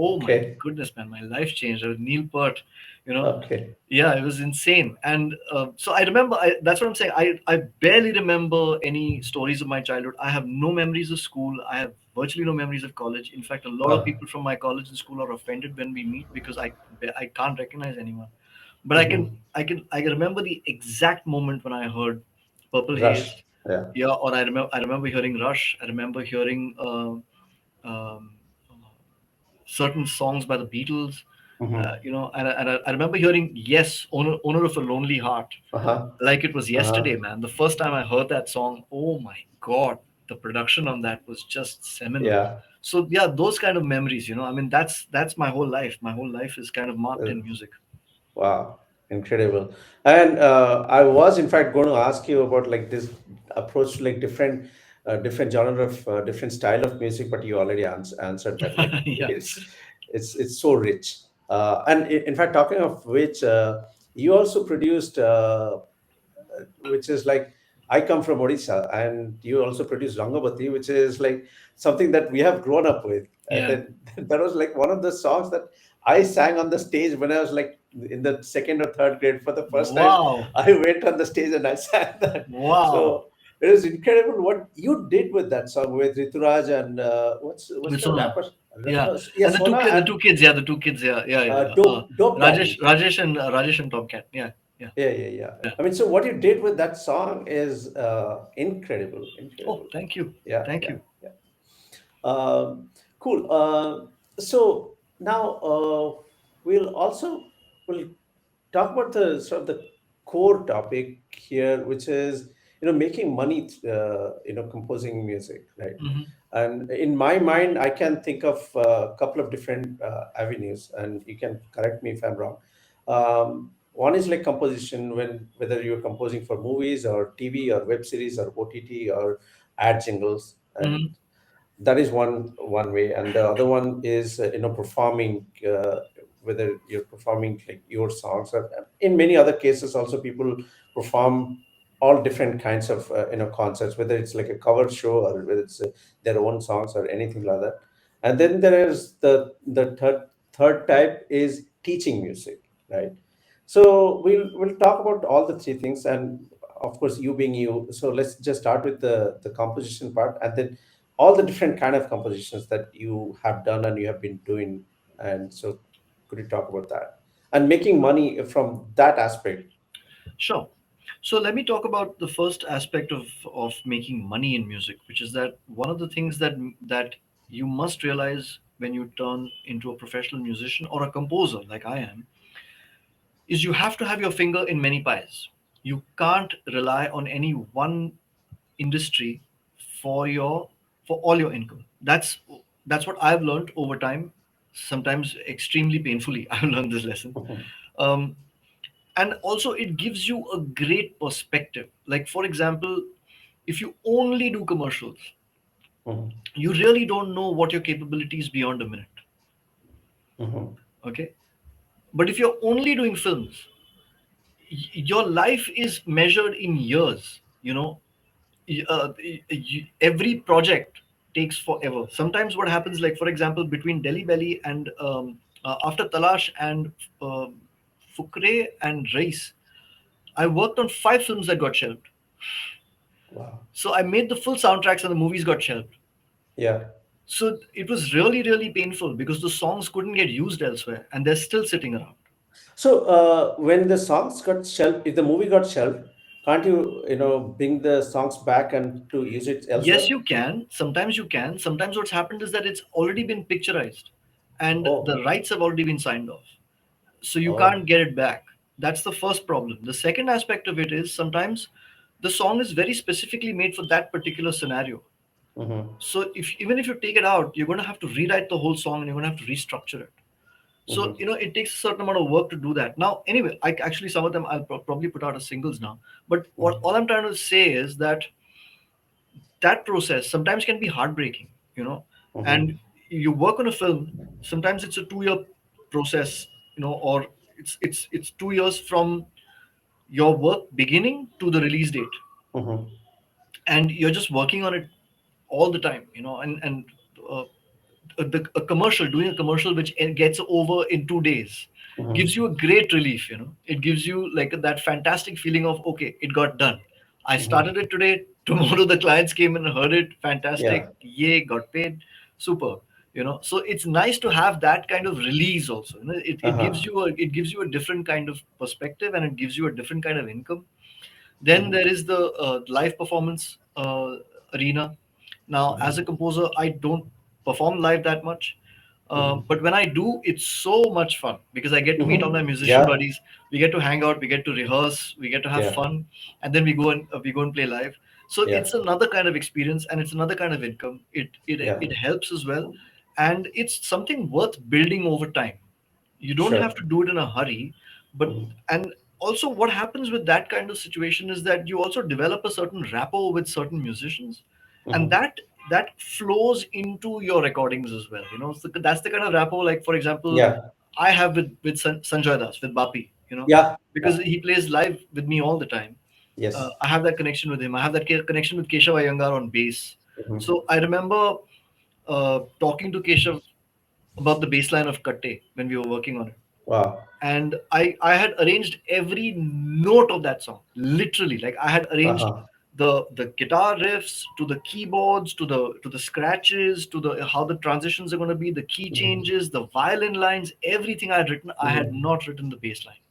Oh my Okay. goodness, man, my life changed. There was Neil Peart, you know, Okay. yeah, it was insane. And so I remember, that's what I'm saying. I barely remember any stories of my childhood. I have no memories of school. I have virtually no memories of college. In fact, a lot of Uh, people from my college and school are offended when we meet because I can't recognize anyone. But mhm. I can remember the exact moment when I heard Purple Rush. Haze. Yeah. Yeah, or I remember hearing Rush. I remember hearing certain songs by the Beatles. Mhm. And I remember hearing Yes, owner of a Lonely Heart, Uh-huh. like it was yesterday, Uh-huh. man. The first time I heard that song, oh my God, the production on that was just seminal. Yeah. So yeah, those kind of memories, I mean, that's my whole life. My whole life is kind of marked Uh, in music. Wow, incredible. And I was in fact going to ask you about like this approach to like different genre of different style of music, but you already answered that. Like Yeah. it's so rich. And in fact, talking of which, you also produced, which is like I come from Odisha, and you also produce Rangabati, which is like something that we have grown up with. And Yeah. then that was like one of the songs that I sang on the stage when I was like in the second or third grade for the first time. Wow. I went on the stage and I sang that. Wow. So it is incredible what you did with that song with Rituraj and what's With the Sona. rapper? Yeah. Yeah, And Sona the and two kids, yeah, the two kids, yeah, yeah, yeah. Dope Daddy. Rajesh and Tomcat. Yeah. Yeah. Yeah, yeah, yeah. Yeah. I mean, so what you did with that song is incredible, Oh, incredible. thank you. Yeah, Thank yeah, you. yeah. Cool. So now we'll talk about the sort of the core topic here, which is making money, composing music, right? Hmm. And in my mind, I can think of a couple of different avenues, and you can correct me if I'm wrong. One is like composition, whether you're composing for movies or TV or web series or OTT or ad jingles, and Hmm. that is one way. And the other one is performing, whether you're performing like your songs, or in many other cases also people perform all different kinds of concerts, whether it's like a cover show or whether it's their own songs or anything like that. And then there is the third type is teaching music, right? So we'll talk about all the three things, and of course you being you, so let's just start with the composition part, and then all the different kind of compositions that you have done and you have been doing. And so could you talk about that and making money from that aspect? Sure. So let me talk about the first aspect of making money in music, which is that one of the things that you must realize when you turn into a professional musician or a composer like I am is you have to have your finger in many pies. You can't rely on any one industry for your for all your income. That's what I've learned over time, sometimes extremely painfully. I've learned this lesson. Mhm. Um, and also it gives you a great perspective. Like for example, if you only do commercials, Mhm. you really don't know what your capability is beyond a minute. Mhm. Okay, but if you're only doing films, your life is measured in years. Every project takes forever. Sometimes what happens, like for example, between Delhi Belly and after Talash and uh, Fukre and Race, I worked on 5 films that got shelved. Wow. So I made the full soundtracks and the movies got shelved. Yeah. So it was really, really painful because the songs couldn't get used elsewhere and they're still sitting around. So when the songs got shelved, if the movie got shelved, can't you, bring the songs back and to use it Yes, elsewhere? you can. Sometimes you can. Sometimes what's happened is that it's already been picturized and the Oh, rights have already been signed off. So you can't oh. get it back. That's the first problem. The second aspect of it is sometimes the song is very specifically made for that particular scenario. Mm-hmm. So if even if you take it out, you're going to have to rewrite the whole song and you're going to have to restructure it. So Mm-hmm. it takes a certain amount of work to do that. Now, anyway, I actually some of them I'll probably put out as singles now. But what Mm-hmm. all I'm trying to say is that that process sometimes can be heartbreaking, Mm-hmm. and you work on a film. Sometimes it's a 2 year process, or it's 2 years from your work beginning to the release date, Mm-hmm. and you're just working on it all the time, and uh, a commercial doing a commercial which gets over in 2 days gives Mm-hmm. you a great relief. It gives you like that fantastic feeling of, okay, it got done. I Mm-hmm. started it today. Tomorrow the clients came and heard it. Fantastic. Yeah. Yay, got paid. Super. So it's nice to have that kind of release also. Uh-huh. It gives you a different kind of perspective, and it gives you a different kind of income. Then Mm-hmm. there is the live performance arena. Now, as a Mm-hmm. composer, I don't perform live that much. Mm-hmm. But when I do, it's so much fun because I get to meet all my Mm-hmm. musician Yeah. buddies. We get to hang out, we get to rehearse, we get to have Yeah. fun, and then we go and play live. So Yeah. it's another kind of experience and it's another kind of income. It Yeah. helps as well, and it's something worth building over time. You don't Sure. have to do it in a hurry, but Mm-hmm. and also what happens with that kind of situation is that you also develop a certain rapport with certain musicians, and Mm-hmm. that flows into your recordings as well. So that's the kind of rapport, like for example, Yeah. I have with Sanjoy Das, with Bapi, Yeah. because Yeah. he plays live with me all the time. Yes. I have that connection with him. I have that connection with Keshav Iyengar on bass. Mm-hmm. So I remember talking to Keshav about the bass line of Katte when we were working on it, Wow. and I had arranged every note of that song, literally. Like I had arranged Uh-huh. the guitar riffs to the keyboards to the scratches to the how the transitions are going to be, the key Mm-hmm. changes, the violin lines, everything I had written. I had Mm-hmm. not written the bass line,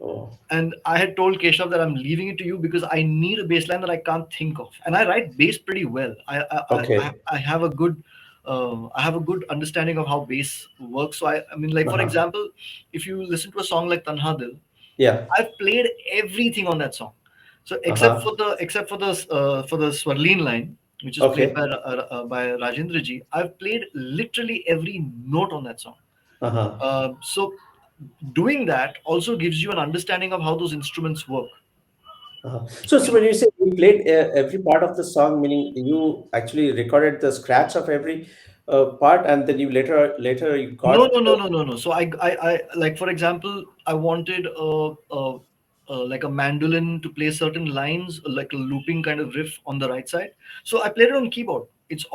Oh. and I had told Keshav that I'm leaving it to you because I need a bass line that I can't think of, and I write bass pretty well. Okay. I have a good I have a good understanding of how bass works. So I mean, like for Uh-huh. example, if you listen to a song like Tanha Dil, Yeah. I've played everything on that song. So Uh-huh. except for the Swarleen line, which is played Okay. by Rajendra ji, I've played literally every note on that song. Uh-huh. So doing that also gives you an understanding of how those instruments work. Uh-huh. So You know, when you say you played every part of the song, meaning you actually recorded the scratch of every part, and then you later you no, got no, no, no, no, no. So I like for example, I wanted like a mandolin to play certain lines, like a looping kind of riff on the right side. So I played it on keyboard. oh, It's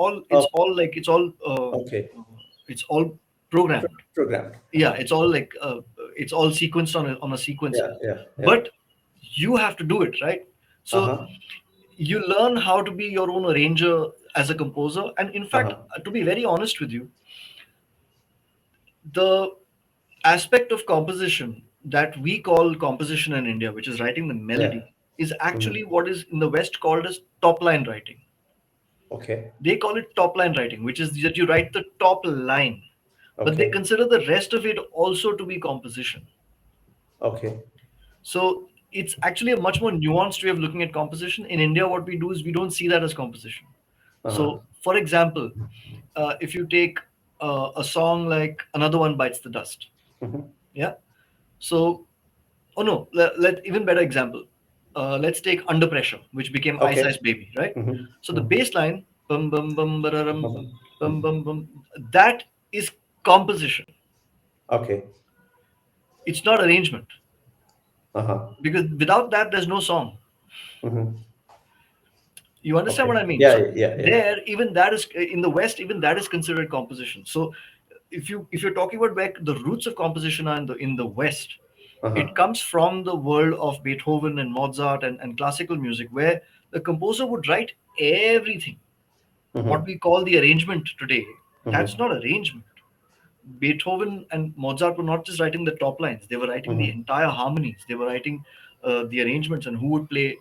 all programmed. programmed. Yeah, it's all sequenced on a sequencer. Yeah, yeah, yeah. But you have to do it, right? So Uh-huh. you learn how to be your own arranger as a composer, and in fact, Uh-huh. to be very honest with you, the aspect of composition that we call composition in India, which is writing the Yeah. melody, is actually Mhm. what is in the West called as top line writing. Okay. They call it top line writing, which is that you write the top line, but they Okay. consider the rest of it also to be composition. Okay. So it's actually a much more nuanced way of looking at composition. In India, what we do is we don't see that as composition. Uh-huh. So, for example, if you take a song like Another One Bites the Dust, Mhm. yeah. So, oh no, let even better example. Let's take Under Pressure, which became Ice Okay. Ice Baby, right? Mhm. So the Mhm. bass line, bum bum bum bararam, Mhm. bum Mhm. bum bum, that is composition. Okay. It's not arrangement Uh-huh. because without that, there's no song. Mhm. You understand Okay. what I mean? Yeah, So yeah, yeah. there, even that is in the West, even that is considered composition. So if you're talking about where the roots of composition are in the West, Uh-huh. It comes from the world of Beethoven and Mozart and classical music, where the composer would write everything. What Mm-hmm. we call the arrangement today, that's Mm-hmm. not arrangement. Beethoven and Mozart were not just writing the top lines; they were writing the Mm-hmm. entire harmonies. They were writing the arrangements and who would play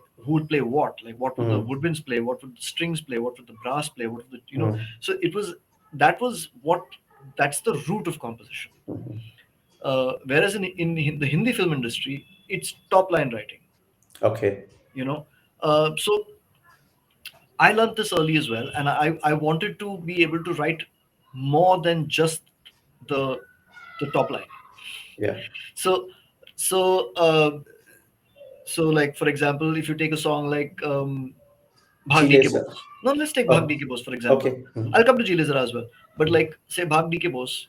what. Like what would the Mm-hmm. woodwinds play? What would the strings play? What would the brass play? What would the. Mm-hmm. So it was that was what that's the root of composition. Mm-hmm. Whereas in the Hindi film industry, it's top line writing. Okay. You know, so I learned this early as well, and I wanted to be able to write more than just the the top line. Yeah. So so uh, so like for example, if you take a song like Bhaag Chile, DK sir. Bose. No, let's take Bhaag Oh, DK Bose for example. okay. Mm-hmm. I'll come to Jee Le Zara as well. But like say Bhaag DK Bose.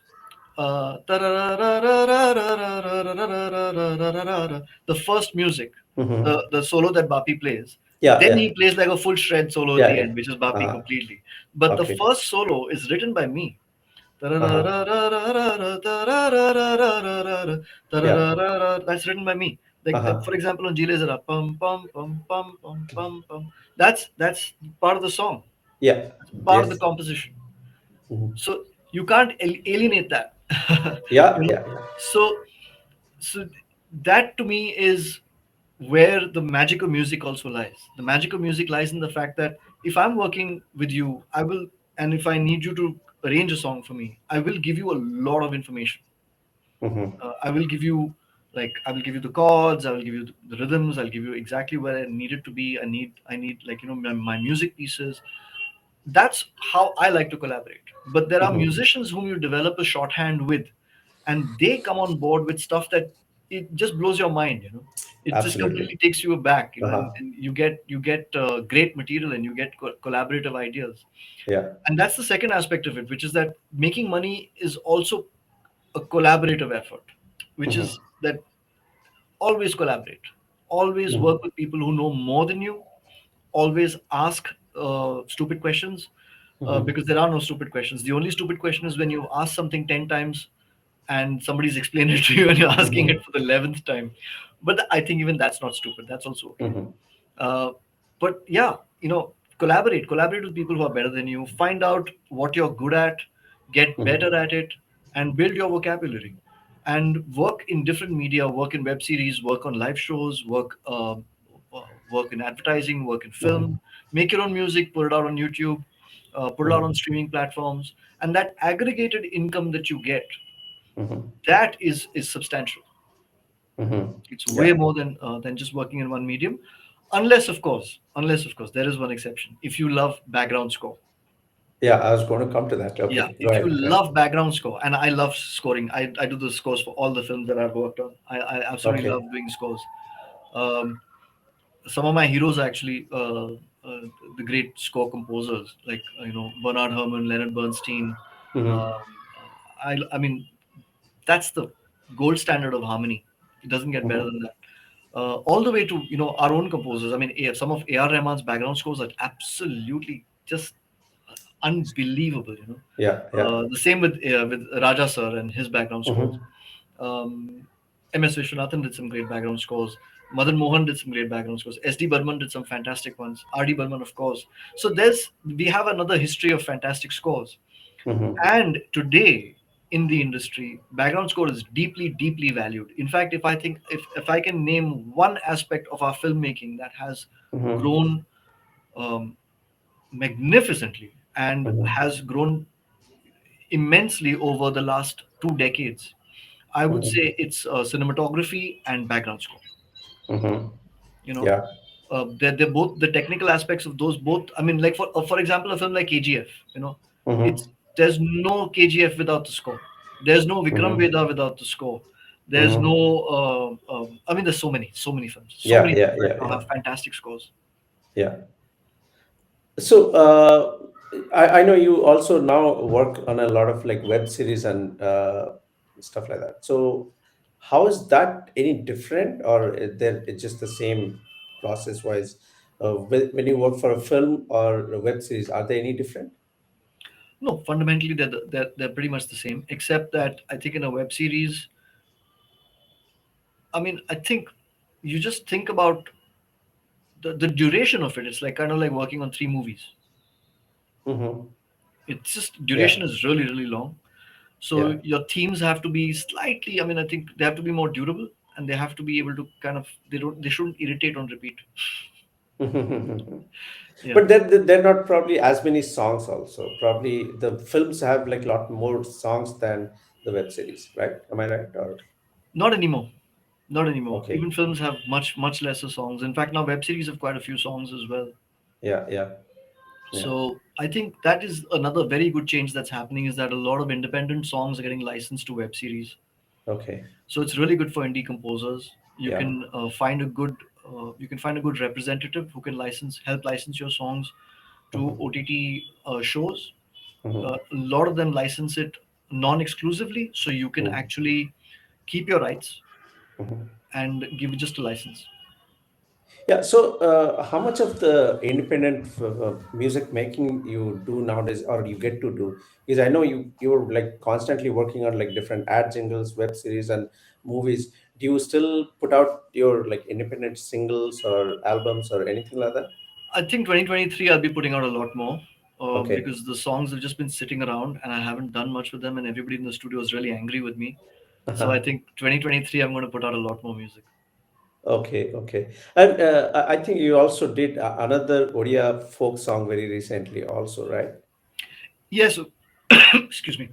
The first music, Mm-hmm. the solo that Bapi plays, Yeah, then yeah, he plays like a full shred solo at yeah, the yeah. end, which is Bapi Uh-huh. completely. But the Okay. first solo is written by me. Uh-huh. Yeah. That's written by me. Like Uh-huh. for example, on Jee Le Zara, pum pum pum pum pum pum pum. That's part of the song. Yeah. It's part of the Yes. composition. Mm-hmm. So you can't alienate that. Yeah, you know. yeah, yeah. So that to me is where the magic of music also lies. The magic of music lies in the fact that if I'm working with you, I will, and if I need you to arrange a song for me, I will give you a lot of information. Mm-hmm. I will give you I will give you the chords, I will give you the rhythms, I'll give you exactly where I need it to be. I need like my music pieces. That's how I like to collaborate. But there are Mm-hmm. musicians whom you develop a shorthand with, and they come on board with stuff that it just blows your mind. It just Absolutely. completely takes you aback. Uh-huh. And you get great material and you get collaborative ideas. Yeah. And that's the second aspect of it, which is that making money is also a collaborative effort, which Mm-hmm. is that always collaborate, always work Mm-hmm. with people who know more than you, always ask stupid questions, Mm-hmm. because there are no stupid questions. The only stupid question is when you ask something 10 times and somebody's explained it to you and you're asking Mm-hmm. it for the 11th time. But I think even that's not stupid. That's also okay. Mm-hmm. Uh, but yeah, collaborate with people who are better than you, find out what you're good at, get better Mm-hmm. at it, and build your vocabulary. And work in different media, work in web series, work on live shows, work in advertising, work in Mm-hmm. film, make your own music, put it out on YouTube, put it out on Mm-hmm. streaming platforms. And that aggregated income that you get, Mm-hmm. that is substantial. Mm-hmm. It's way Yeah. more than just working in one medium, unless of course there is one exception. If you love background score, Yeah, I was going to come to that. yeah, Okay. Go if you ahead. Go ahead. love background score, and I love scoring, I do the scores for all the films that I've worked on. I absolutely love Okay. doing scores. Um, some of my heroes are actually the great score composers, like Bernard Herrmann, Leonard Bernstein. Mm-hmm. Um, I mean, that's the gold standard of harmony. It doesn't get better Mm-hmm. than that. All the way to our own composers. I mean, some of A.R. Rahman's background scores are absolutely just unbelievable. Yeah. Yeah. The same with Raja sir and his background scores. Mm-hmm. M.S. Vishwanathan did some great background scores. Madan Mohan did some great background scores. S.D. Burman did some fantastic ones. R.D. Burman, of course. So we have another history of fantastic scores. Mm-hmm. And today in the industry, background score is deeply, deeply valued. In fact, if I can name one aspect of our filmmaking that has Mm-hmm. grown um, magnificently and Mm-hmm. has grown immensely over the last 2 decades, I would Mm-hmm. say it's cinematography and background score. Mm-hmm. You know, Yeah. they're both the technical aspects of those both. I mean, like for example, a film like KGF. Mm-hmm. It's there's no KGF without the score. There's no Vikram Mm-hmm. Vedha without the score. There's no. Mm-hmm. I mean, there's so many films, so Yeah. many Yeah. films right Yeah. now Yeah. have fantastic scores. Yeah. So I know you also now work on a lot of like web series and stuff like that. So how is that any different, or is there it's just the same process wise? When you work for a film or a web series, are they any different? No, fundamentally they're pretty much the same, except that I think in a web series I mean, I think you just think about the duration of it. It's like kind of like working on three movies. Mm-hmm. It's just Yeah, duration is really, really long. yeah. So your themes have to be slightly, I mean, I think they have to be more durable, and they have to be able to kind of, they shouldn't irritate on repeat. Yeah. But then they're not probably as many songs also. Probably the films have like a lot more songs than the web series, right? Am I right? Or Not anymore. Not anymore. okay. Even films have much, much lesser songs. In fact, now web series have quite a few songs as well. Yeah, yeah, yeah. So I think that is another very good change that's happening, is that a lot of independent songs are getting licensed to web series. Okay. So it's really good for indie composers. Yeah. You can find a good representative who can help license your songs to Mm-hmm. OTT shows. Mm-hmm. A lot of them license it non-exclusively, so you can Mm-hmm. actually keep your rights Mm-hmm. and give just a license. Yeah. So, how much of the independent music making you do nowadays, or you get to do? Because I know you're like constantly working on like different ad jingles, web series, and movies. Do you still put out your like independent singles or albums or anything like that? I think 2023 I'll be putting out a lot more, Okay. because the songs have just been sitting around and I haven't done much with them, and everybody in the studio is really angry with me. So I think 2023 I'm going to put out a lot more music. Okay, okay. And I think you also did another Odia folk song very recently, also, right? Yes, excuse me.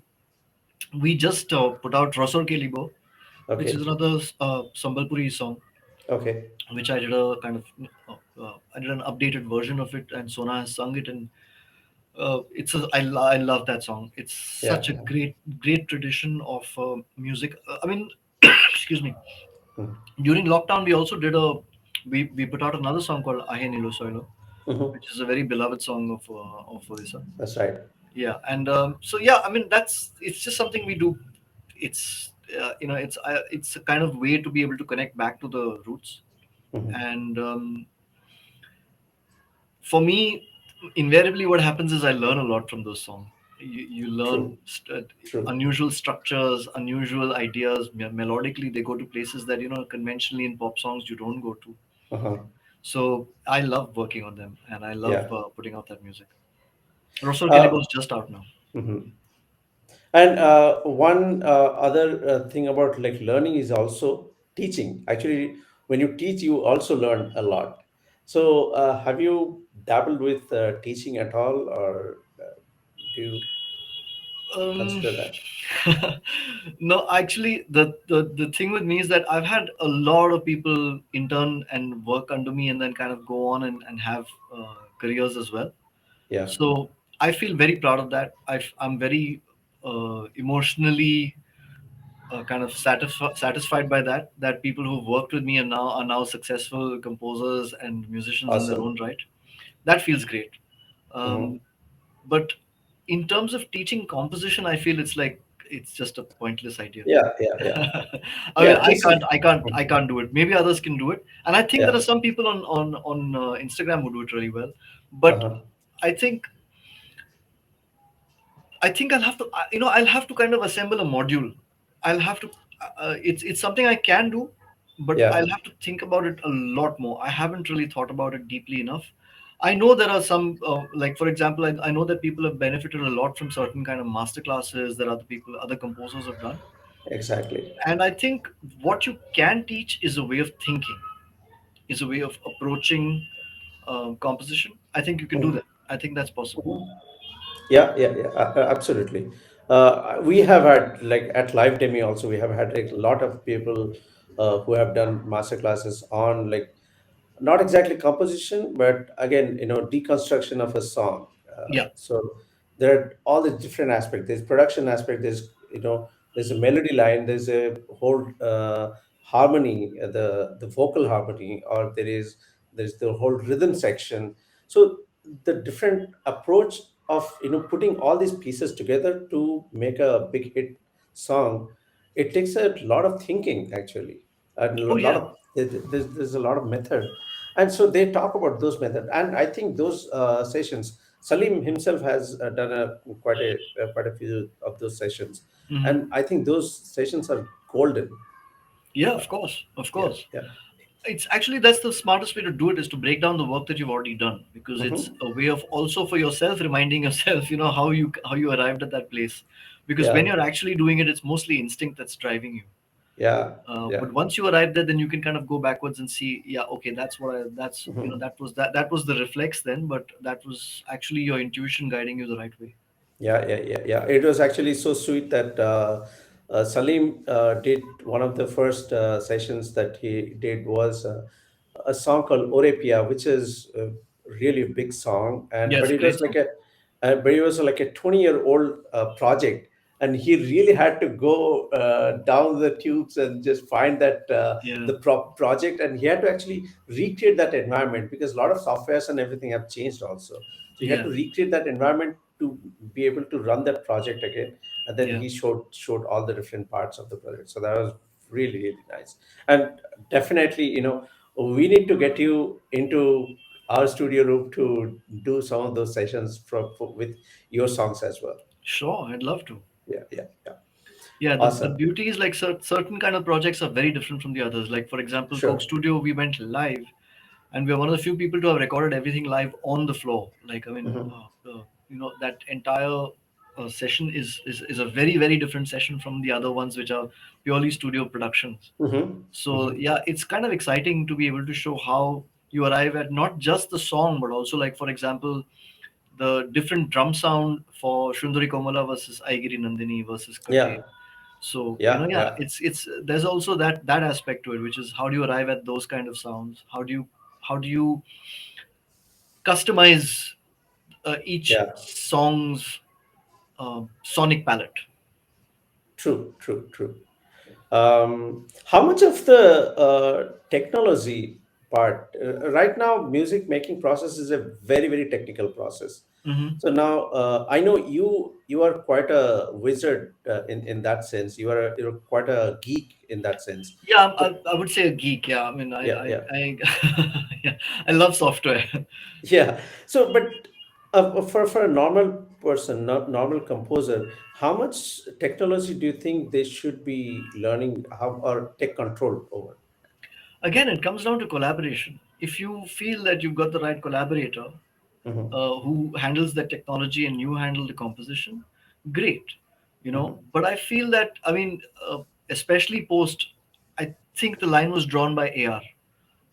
We just put out Rasor Ke Libo, which is Okay, another Sambalpuri song, okay. which I did a kind of I did an updated version of it, and Sona has sung it, and I love that song. It's Yeah, such a yeah. great tradition of music. I mean, excuse me. Mm. During lockdown, we put out another song called Ahe Nilo Soilo, Mhm. which is a very beloved song of Odisha. That's right. Yeah, and so yeah, I mean it's just something we do. It's it's a kind of way to be able to connect back to the roots. Mhm. And for me, invariably, what happens is I learn a lot from those songs. You learn True, true. unusual structures, unusual ideas. Melodically, they go to places that conventionally in pop songs you don't go to. Uh-huh. So I love working on them, and I love Yeah. putting out that music. Rosol Gelibo Uh, is just out now. mhm. And one other thing about like learning is also teaching. Actually, when you teach, you also learn a lot. So, have you dabbled with teaching at all, or do you Um, consider that? no, actually, the thing with me is that I've had a lot of people intern and work under me, and then kind of go on and have careers as well. Yeah. So I feel very proud of that. I'm very emotionally kind of satisfied by that. That people who've worked with me and now are now successful composers and musicians in their Awesome. own right. That feels great. Mhm. Um, but in terms of teaching composition, I feel it's just a pointless idea. Yeah, yeah, yeah. I mean, Yeah, this is I can't do it. Maybe others can do it, and I think there yeah. are some people on Instagram who do it really well. But Uh-huh. I think I'll have to I'll have to kind of assemble a module. I'll have to. It's something I can do, but I'll Yeah, have to think about it a lot more. I haven't really thought about it deeply enough. I know there are some, like for example, I know that people have benefited a lot from certain kind of master classes that other composers have done. exactly. And I think what you can teach is a way of thinking, is a way of approaching composition. I think you can do Mhm. that. I think that's possible. Mhm. Yeah, yeah, yeah, absolutely. We have had like at LivDemy also, we have had like, a lot of people who have done master classes on like not exactly composition, but again, deconstruction of a song. Yeah. So there are all the different aspects. There's production aspect. There's a melody line. There's a whole harmony, the vocal harmony, or there's the whole rhythm section. So the different approach of putting all these pieces together to make a big hit song, it takes a lot of thinking actually, and a Oh lot yeah. of there's a lot of method, and so they talk about those methods, and I think those sessions, Salim himself has done quite a few of those sessions, Hmm. and I think those sessions are golden. Yeah, of course, of Yeah, course. yeah. It's actually, that's the smartest way to do it, is to break down the work that you've already done, because it's Hmm. a way of also for yourself reminding yourself, how you arrived at that place. Because when Yeah, you're actually doing it, it's mostly instinct that's driving you. yeah, yeah. But once you arrive there, then you can kind of go backwards and see, yeah, okay, that's what I, that's, Hmm. that was the reflex then, but that was actually your intuition guiding you the right way. Yeah, yeah, yeah, yeah. It was actually so sweet that Salim did one of the first sessions that he did was a song called Orepia, which is really a big song, and Yes, but it great was like song. but it was like a 20-year-old project, and he really had to go down the tubes and just find that Yeah, the project, and he had to actually recreate that environment because a lot of softwares and everything have changed also. So he had yeah, to recreate that environment to be able to run that project again, and then yeah. he showed all the different parts of the project. So that was really really nice. And definitely, we need to get you into our studio room to do some of those sessions with your songs as well. Sure, I'd love to. Yeah, yeah, yeah. Yeah, the Awesome. beauty is like certain kind of projects are very different from the others. Like for example, Coke Sure. Studio, we went live, and we are one of the few people to have recorded everything live on the floor. Like I mean, Mm-hmm. that entire session is a very very different session from the other ones, which are purely studio productions. Mm-hmm. So Mm-hmm. yeah, it's kind of exciting to be able to show how you arrive at not just the song, but also like for example, the different drum sound for Shundari Komala versus Aigiri Nandini versus Kate. Yeah, So yeah, yeah, yeah, it's there's also that aspect to it, which is how do you arrive at those kind of sounds? How do you customize each yeah. song's sonic palette? True, true, true. How much of the technology part right now, music making process is a very very technical process. Hmm. So now I know you are quite a wizard in that sense. You're quite a geek in that sense. Yeah, So I would say a geek. Yeah, I mean, yeah, yeah. yeah, I love software. Yeah. So, but for a normal person, not normal composer, how much technology do you think they should be learning how or take control over? Again, it comes down to collaboration. If you feel that you've got the right collaborator Hmm. who handles the technology and you handle the composition, great. Hmm. But I feel that, I mean, especially post, I think the line was drawn by AR.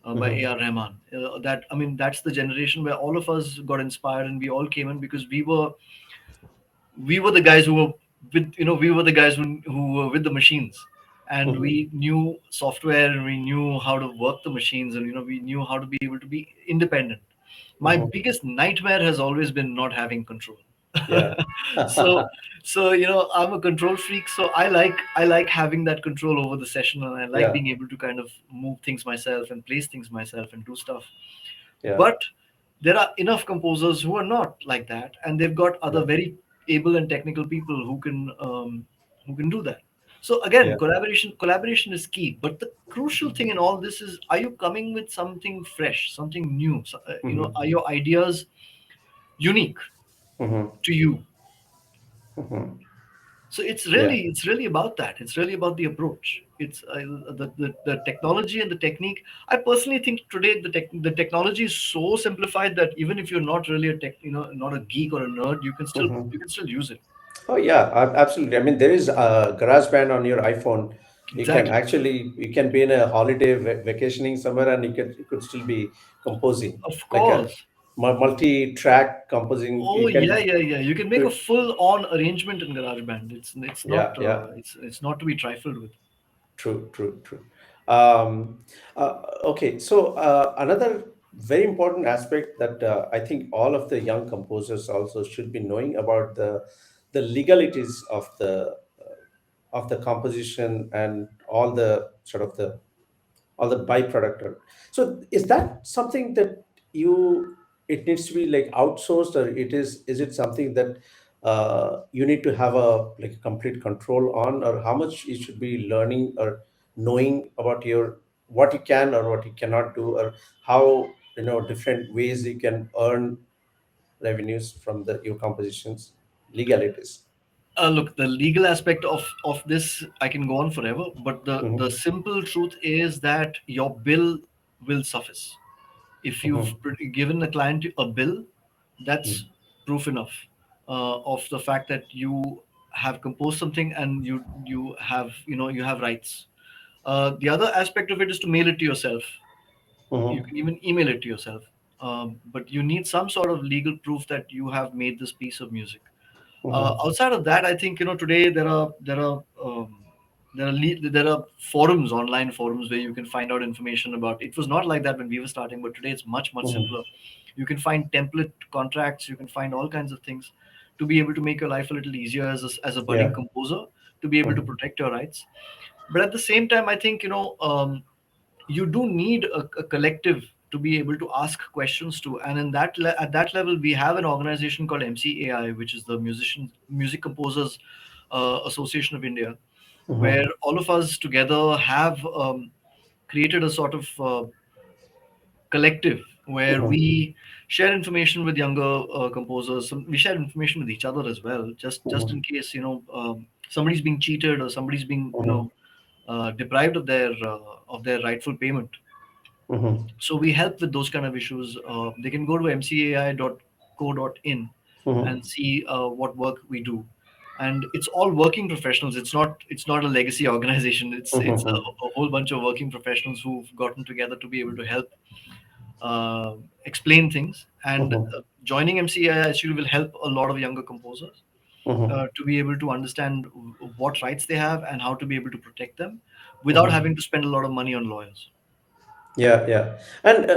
By Hmm. AR Rahman. That, I mean, that's the generation where all of us got inspired and we all came in because we were the guys who were we were the guys who were with the machines, and Hmm. we knew software and we knew how to work the machines, and we knew how to be able to be independent. My Hmm. biggest nightmare has always been not having control. Yeah. so so I'm a control freak, so I like having that control over the session, and I like Yeah. being able to kind of move things myself and place things myself and do stuff. Yeah. But there are enough composers who are not like that, and they've got other Yeah. very able and technical people who can do that. So again, Yeah. collaboration is key. But the crucial thing in all this is: are you coming with something fresh, something new? So, Hmm. are your ideas unique Hmm. to you? Hmm. So it's Yeah. really it's really about that. It's really about the approach. It's the technology and the technique. I personally think today the technology is so simplified that even if you're not really not a geek or a nerd, you can still Hmm. you can still use it. Oh yeah, absolutely. I mean, there is a GarageBand on your iPhone. Exactly. You can be in a holiday vacationing somewhere, and you could still be composing Of like a course. multi-track composing. Oh You yeah, can yeah, yeah. You can do make a it. full-on arrangement in GarageBand. It's not Yeah, yeah. it's not to be trifled with. True, true, true. Um, okay, so another very important aspect that I think all of the young composers also should be knowing about the legalities of the composition and all the byproduct of it. So is that something that you it needs to be like outsourced, or is it something that you need to have a like complete control on, or how much you should be learning or knowing about your what you can or what you cannot do, or how different ways you can earn revenues from your compositions legalities. Look, the legal aspect of this, I can go on forever, but the Mm-hmm. simple truth is that your bill will suffice. If you've Mm-hmm. given a client a bill, that's proof enough of the fact that you have composed something and you have, you have rights. The other aspect of it is to mail it to yourself. You Mm-hmm. can even email it to yourself, but you need some sort of legal proof that you have made this piece of music. Mm-hmm. Outside of that, I think, today there are forums, online forums, where you can find out information about. It was not like that when we were starting, but today it's much Mm-hmm. simpler. You can find template contracts, you can find all kinds of things to be able to make your life a little easier as a budding Yeah. composer, to be able to Mm-hmm. protect your rights. But at the same time, I think, you do need a collective to be able to ask questions to, and at that level we have an organization called MCAI, which is the music composers Association of India, where Mm-hmm. all of us together have created a sort of collective where Mm-hmm. we share information with younger composers. We share information with each other as well, just Mm-hmm. in case, somebody's being cheated, or somebody's being, Mm-hmm. deprived of their rightful payment. Mm-hmm. So we help with those kind of issues. They can go to mcai.co.in Mm-hmm. and see what work we do, and it's all working professionals. It's not a legacy organization. It's Mm-hmm. a whole bunch of working professionals who've gotten together to be able to help explain things. And Mm-hmm. joining MCI actually will help a lot of younger composers Mm-hmm. to be able to understand what rights they have and how to be able to protect them without Mm-hmm. having to spend a lot of money on lawyers. Yeah, yeah, and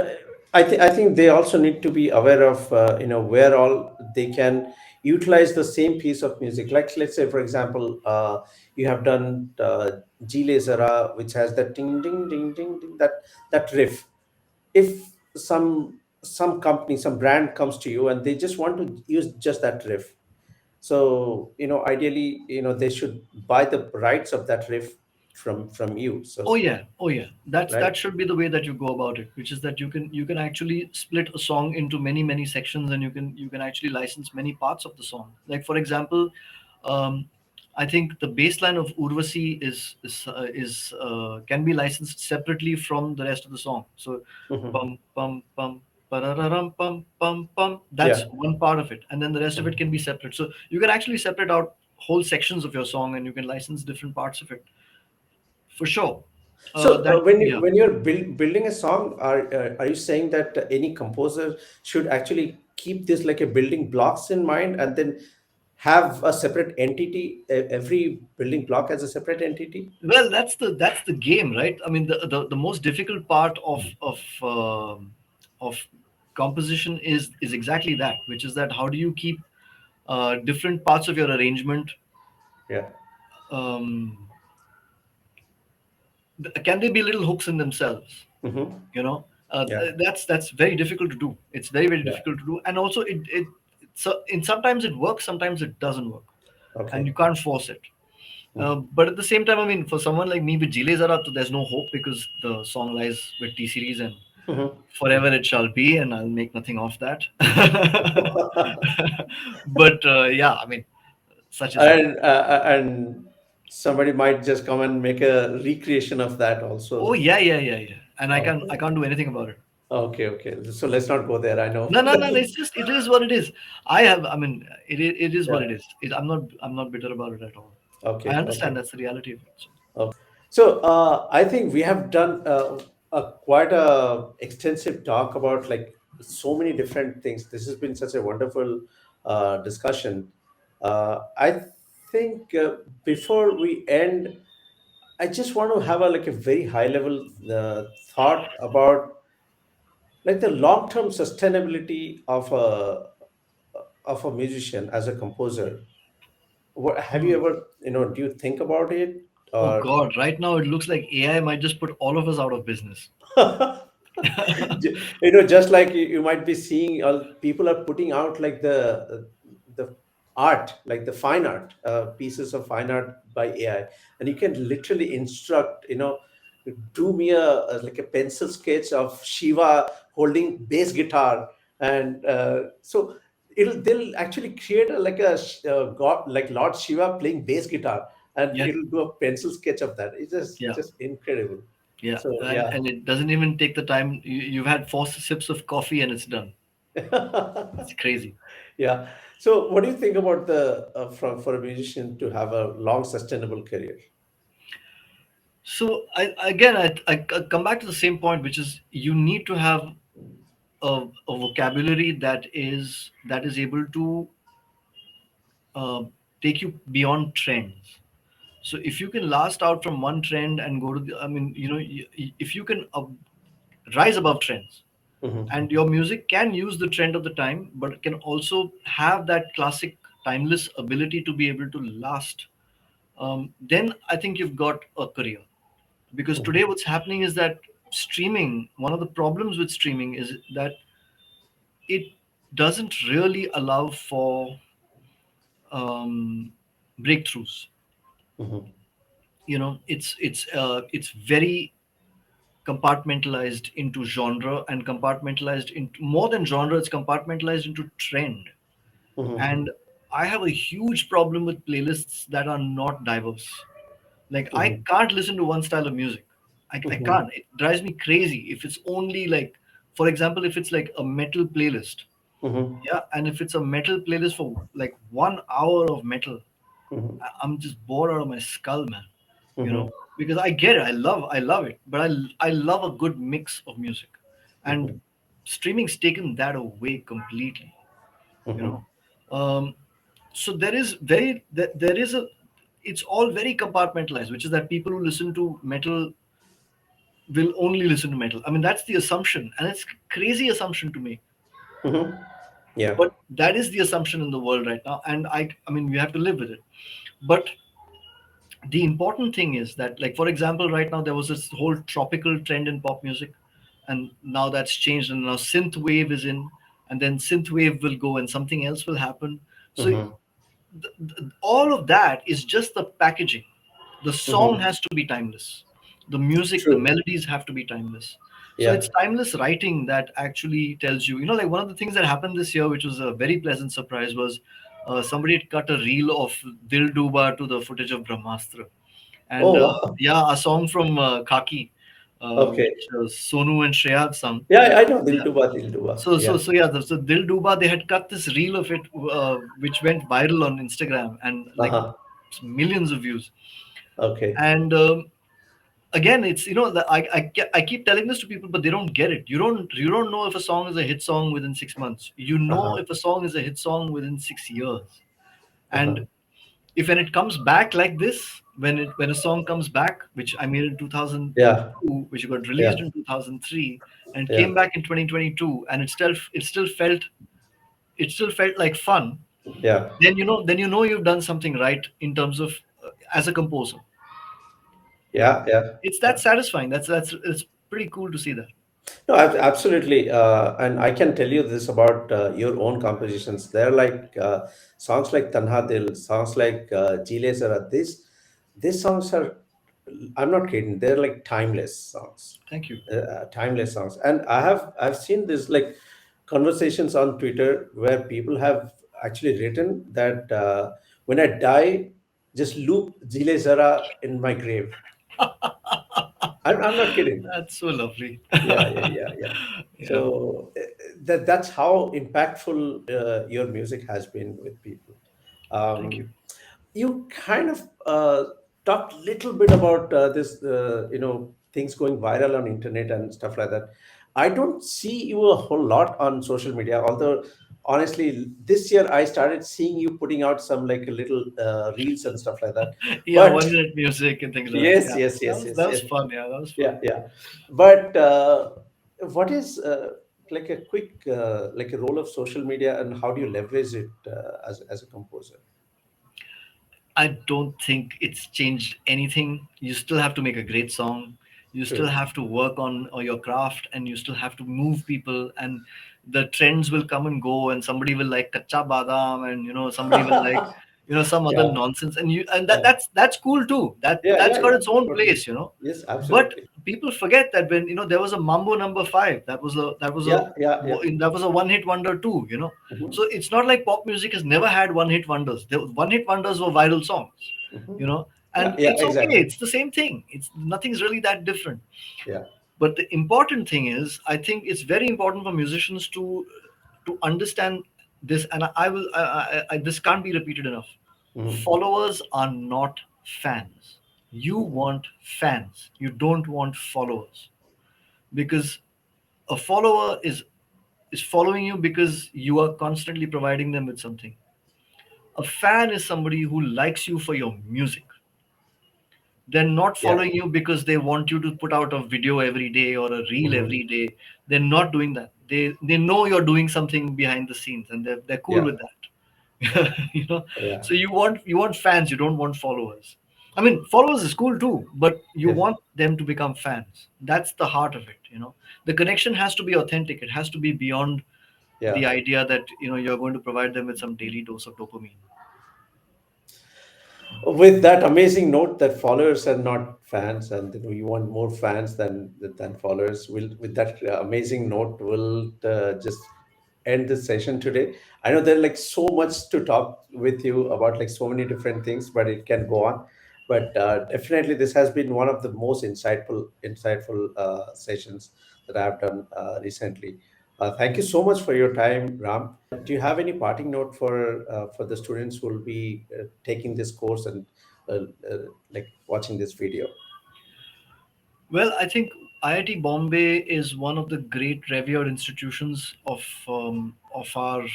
I think they also need to be aware of where all they can utilize the same piece of music. Like, let's say, for example, you have done Jee Le Zara, which has that ding ding ding ding ding, that riff. If some company, some brand comes to you and they just want to use just that riff, so ideally, they should buy the rights of that riff from you. Oh So, yeah, oh yeah. That right. should be the way that you go about it, which is that you can actually split a song into many sections, and you can actually license many parts of the song. Like for example, um, I think the bass line of Urvasi is can be licensed separately from the rest of the song. So Hmm. pum pum pum parararam pum pum pum. That's Yeah. one part of it, and then the rest of it Mhm. can be separate. So you can actually separate out whole sections of your song, and you can license different parts of it for sure. So That when you yeah. when you're building a song, are you saying that any composer should actually keep this like a building blocks in mind, and then have a separate entity, every building block as a separate entity? Well, that's the game, right? I mean, the most difficult part of composition is exactly that, which is that how do you keep different parts of your arrangement? Yeah. Um, can they be little hooks in themselves? Hmm. You know, Yeah. that's very difficult to do. It's very Yeah. difficult to do, and also so in sometimes it works, sometimes it doesn't work, and Okay. you can't force it. Mhm. But at the same time, I mean, for someone like me with Jee Le Zara, there's no hope because the song lies with T Series and Mhm. forever it shall be, and I'll make nothing of that. But yeah, I mean, such is life. And somebody might just come and make a recreation of that Oh also. yeah, yeah, yeah, yeah. And I Okay. can't do anything about it. Okay. Okay. So let's not go there. I know. No, no, no. It's just it is what it is. I mean, it is what Yeah. it is. I'm not bitter about it at all. I Okay. understand Okay. that's the reality of it. So. So I think we have done a quite a extensive talk about like so many different things. This has been such a wonderful discussion. I think before we end, I just want to have a like a very high level thought about like the long term sustainability of a musician as a composer. What have you Hmm. ever do you think about it Oh or? God! Right now, it looks like AI might just put all of us out of business. Just like you might be seeing people are putting out like the art, like the fine art, pieces of fine art by AI, and you can literally instruct, do me like a pencil sketch of Shiva holding bass guitar, and so they'll actually create god like Lord Shiva playing bass guitar, and Yeah, it'll do a pencil sketch of that. It's yeah, just incredible. yeah. So And yeah. and it doesn't even take the time. You've had 4 sips of coffee and it's done. It's crazy. Yeah. So what do you think about the for a musician to have a long sustainable career? So I come back to the same point, which is you need to have a vocabulary that is able to uh, take you beyond trends. So if you can last out from one trend and go to the, I mean, if you can rise above trends, Hmm. and your music can use the trend of the time, but it can also have that classic timeless ability to be able to last, then I think you've got a career. Because today what's happening is that streaming, one of the problems with streaming is that it doesn't really allow for um, breakthroughs. Hmm. It's very compartmentalized into genre, and compartmentalized into more than genre, it's compartmentalized into trend. Hmm. And I have a huge problem with playlists that are not diverse. Like, I Hmm. can't listen to one style of music. I Hmm. can't. It drives me crazy if it's only like, for example, if it's like a metal playlist. Hmm. Yeah, and if it's a metal playlist for like 1 hour of metal, Hmm. I'm just bored out of my skull, man. You Hmm. know, because I get it, I love it, but I love a good mix of music, and Hmm. streaming's taken that away completely. You Hmm. know, um, so there is a, it's all very compartmentalized, which is that people who listen to metal will only listen to metal. I mean, that's the assumption, and it's crazy assumption to make. Hmm. Yeah. But that is the assumption in the world right now, and I mean, we have to live with it. But the important thing is that, like, for example, right now there was this whole tropical trend in pop music, and now that's changed, and now synth wave is in, and then synth wave will go and something else will happen. So Hmm. all of that is just the packaging. The song Hmm. has to be timeless, the music, the True. melodies have to be timeless. So Yeah. it's timeless writing that actually tells you, like, one of the things that happened this year, which was a very pleasant surprise, was somebody had cut a reel of Dil Duba to the footage of Brahmastra. And Oh wow. yeah, a song from Khaki, Okay. which Sonu and Shreya had sung. Yeah, I know Yeah. Dil Tuba. So Yeah. so so yeah, so Dil Duba, they had cut this reel of it, which went viral on Instagram, and like Uh-huh. millions of views. Okay. And again, it's, I keep telling this to people, but they don't get it. You don't know if a song is a hit song within 6 months. You know Uh-huh. if a song is a hit song within 6 years. And Uh-huh. if when it comes back like this, when a song comes back, which I made in Yeah. 2002, which got Yeah. released in 2003, and Yeah. came back in 2022, and it still felt like fun, Yeah. then you've done something right in terms of, as a composer. Yeah. Yeah. It's that Yeah. satisfying. That's it's pretty cool to see that. No, absolutely. And I can tell you this about your own compositions. They're like songs like Tanha Dil, songs like Jee Le Zara. These songs are, I'm not kidding, they're like timeless songs. Thank you. Timeless songs. And I've seen this like conversations on Twitter where people have actually written that when I die, just loop Jee Le Zara in my grave. I'm not kidding. That's so lovely. Yeah. Yeah. So that's how impactful your music has been with people. Thank you. Um, you kind of talked a little bit about this, things going viral on internet and stuff like that. I don't see you a whole lot on social media, although honestly, this year I started seeing you putting out some like a little reels and stuff like that. Yeah, But 1 minute music and things like that. yes, Yeah, yes, that yes, was yes, that was yes. fun. Yeah, that was fun. Yeah. But what is like a quick like a role of social media, and how do you leverage it as a composer? I don't think it's changed anything. You still have to make a great song. You still True. have to work on your craft, and you still have to move people. And the trends will come and go, and somebody will like Kacha Badam, and somebody will like, some other Yeah, nonsense, and yeah, that's cool too. yeah, That's yeah, got yeah. its own Totally. place. Yes, But absolutely. people forget that when there was a Mambo number 5, Yeah, yeah, yeah. that was a one hit wonder too. Hmm. So it's not like pop music has never had one hit wonders. The one hit wonders were viral songs, Hmm. you know, Yeah, and yeah, it's okay. exactly. It's the same thing. It's Nothing's really that different. Yeah. But the important thing is, I think it's very important for musicians to understand this, and this can't be repeated enough. Hmm. Followers are not fans. You want fans. You don't want followers, because a follower is following you because you are constantly providing them with something. A fan is somebody who likes you for your music. They're not Yeah, following you because they want you to put out a video every day or a reel hmm, every day. They're not doing that. They know you're doing something behind the scenes, and they're cool yeah, with that. you know yeah. so you want fans, you don't want followers. I mean, followers is cool too, but you Yes, want them to become fans. That's the heart of it. The connection has to be authentic. It has to be beyond the yeah. idea that you're going to provide them with some daily dose of dopamine. With that amazing note that followers are not fans, and we want more fans than followers. Will with that amazing note, we'll just end this session today. I know there's like so much to talk with you about, like so many different things, but it can go on. But definitely, this has been one of the most insightful sessions that I've done recently. Thank you so much for your time, Ram. Do you have any parting note for the students who will be taking this course and uh, like watching this video? Well, I think IIT Bombay is one of the great revered institutions of our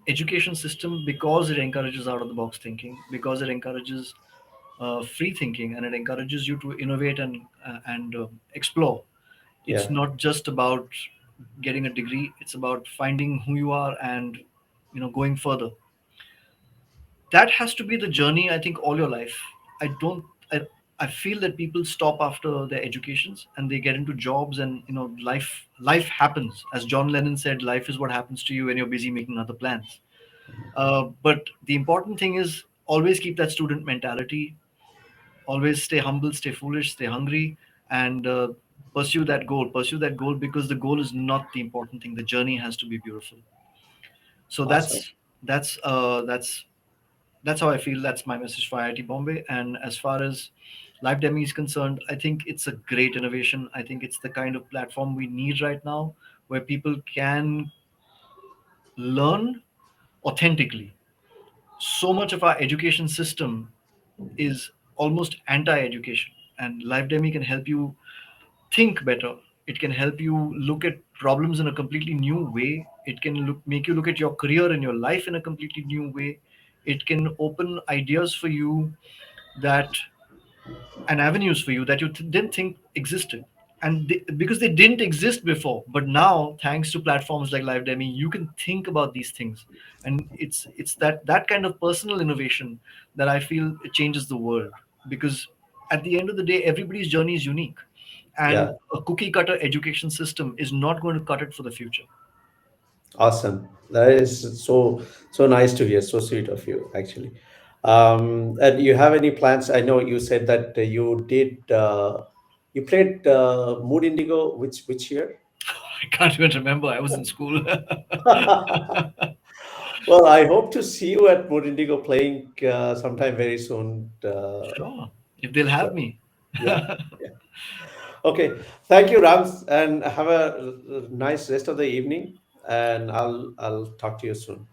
education system, because it encourages out of the box thinking, because it encourages free thinking, and it encourages you to innovate and explore. It's Yeah, not just about getting a degree. It's about finding who you are and going further. That has to be the journey, I think, all your life. I don't i, I feel that people stop after their educations and they get into jobs, and life happens. As John Lennon said, life is what happens to you when you're busy making other plans. But the important thing is, always keep that student mentality. Always stay humble, stay foolish, stay hungry, and pursue that goal, because the goal is not the important thing. The journey has to be beautiful. So awesome. that's how I feel. That's my message for IIT Bombay. And as far as LivDemy is concerned, I think it's a great innovation. I think it's the kind of platform we need right now, where people can learn authentically. So much of our education system is almost anti-education, and LivDemy can help you think better. It can help you look at problems in a completely new way. It can make you look at your career and your life in a completely new way. It can open ideas for you, that and avenues for you that you didn't think existed, and because they didn't exist before. But now, thanks to platforms like LivDemy, you can think about these things. And it's that kind of personal innovation that I feel it changes the world. Because at the end of the day, everybody's journey is unique, Yeah, and a cookie cutter education system is not going to cut it for the future. awesome. That is so nice to hear. So sweet of you, actually. And you have any plans? I know you said that you played Mood Indigo. Which year? I can't even remember. I was in school. Well, I hope to see you at Mood Indigo playing sometime very soon. Sure, if they'll have Sure. me. Yeah. Yeah. Okay. Thank you, Rams, and have a nice rest of the evening. And I'll talk to you soon.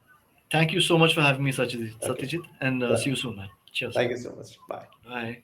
Thank you so much for having me, Okay. Satyajit, and Bye. see you soon, man. Cheers. Thank you so much. Bye. Bye.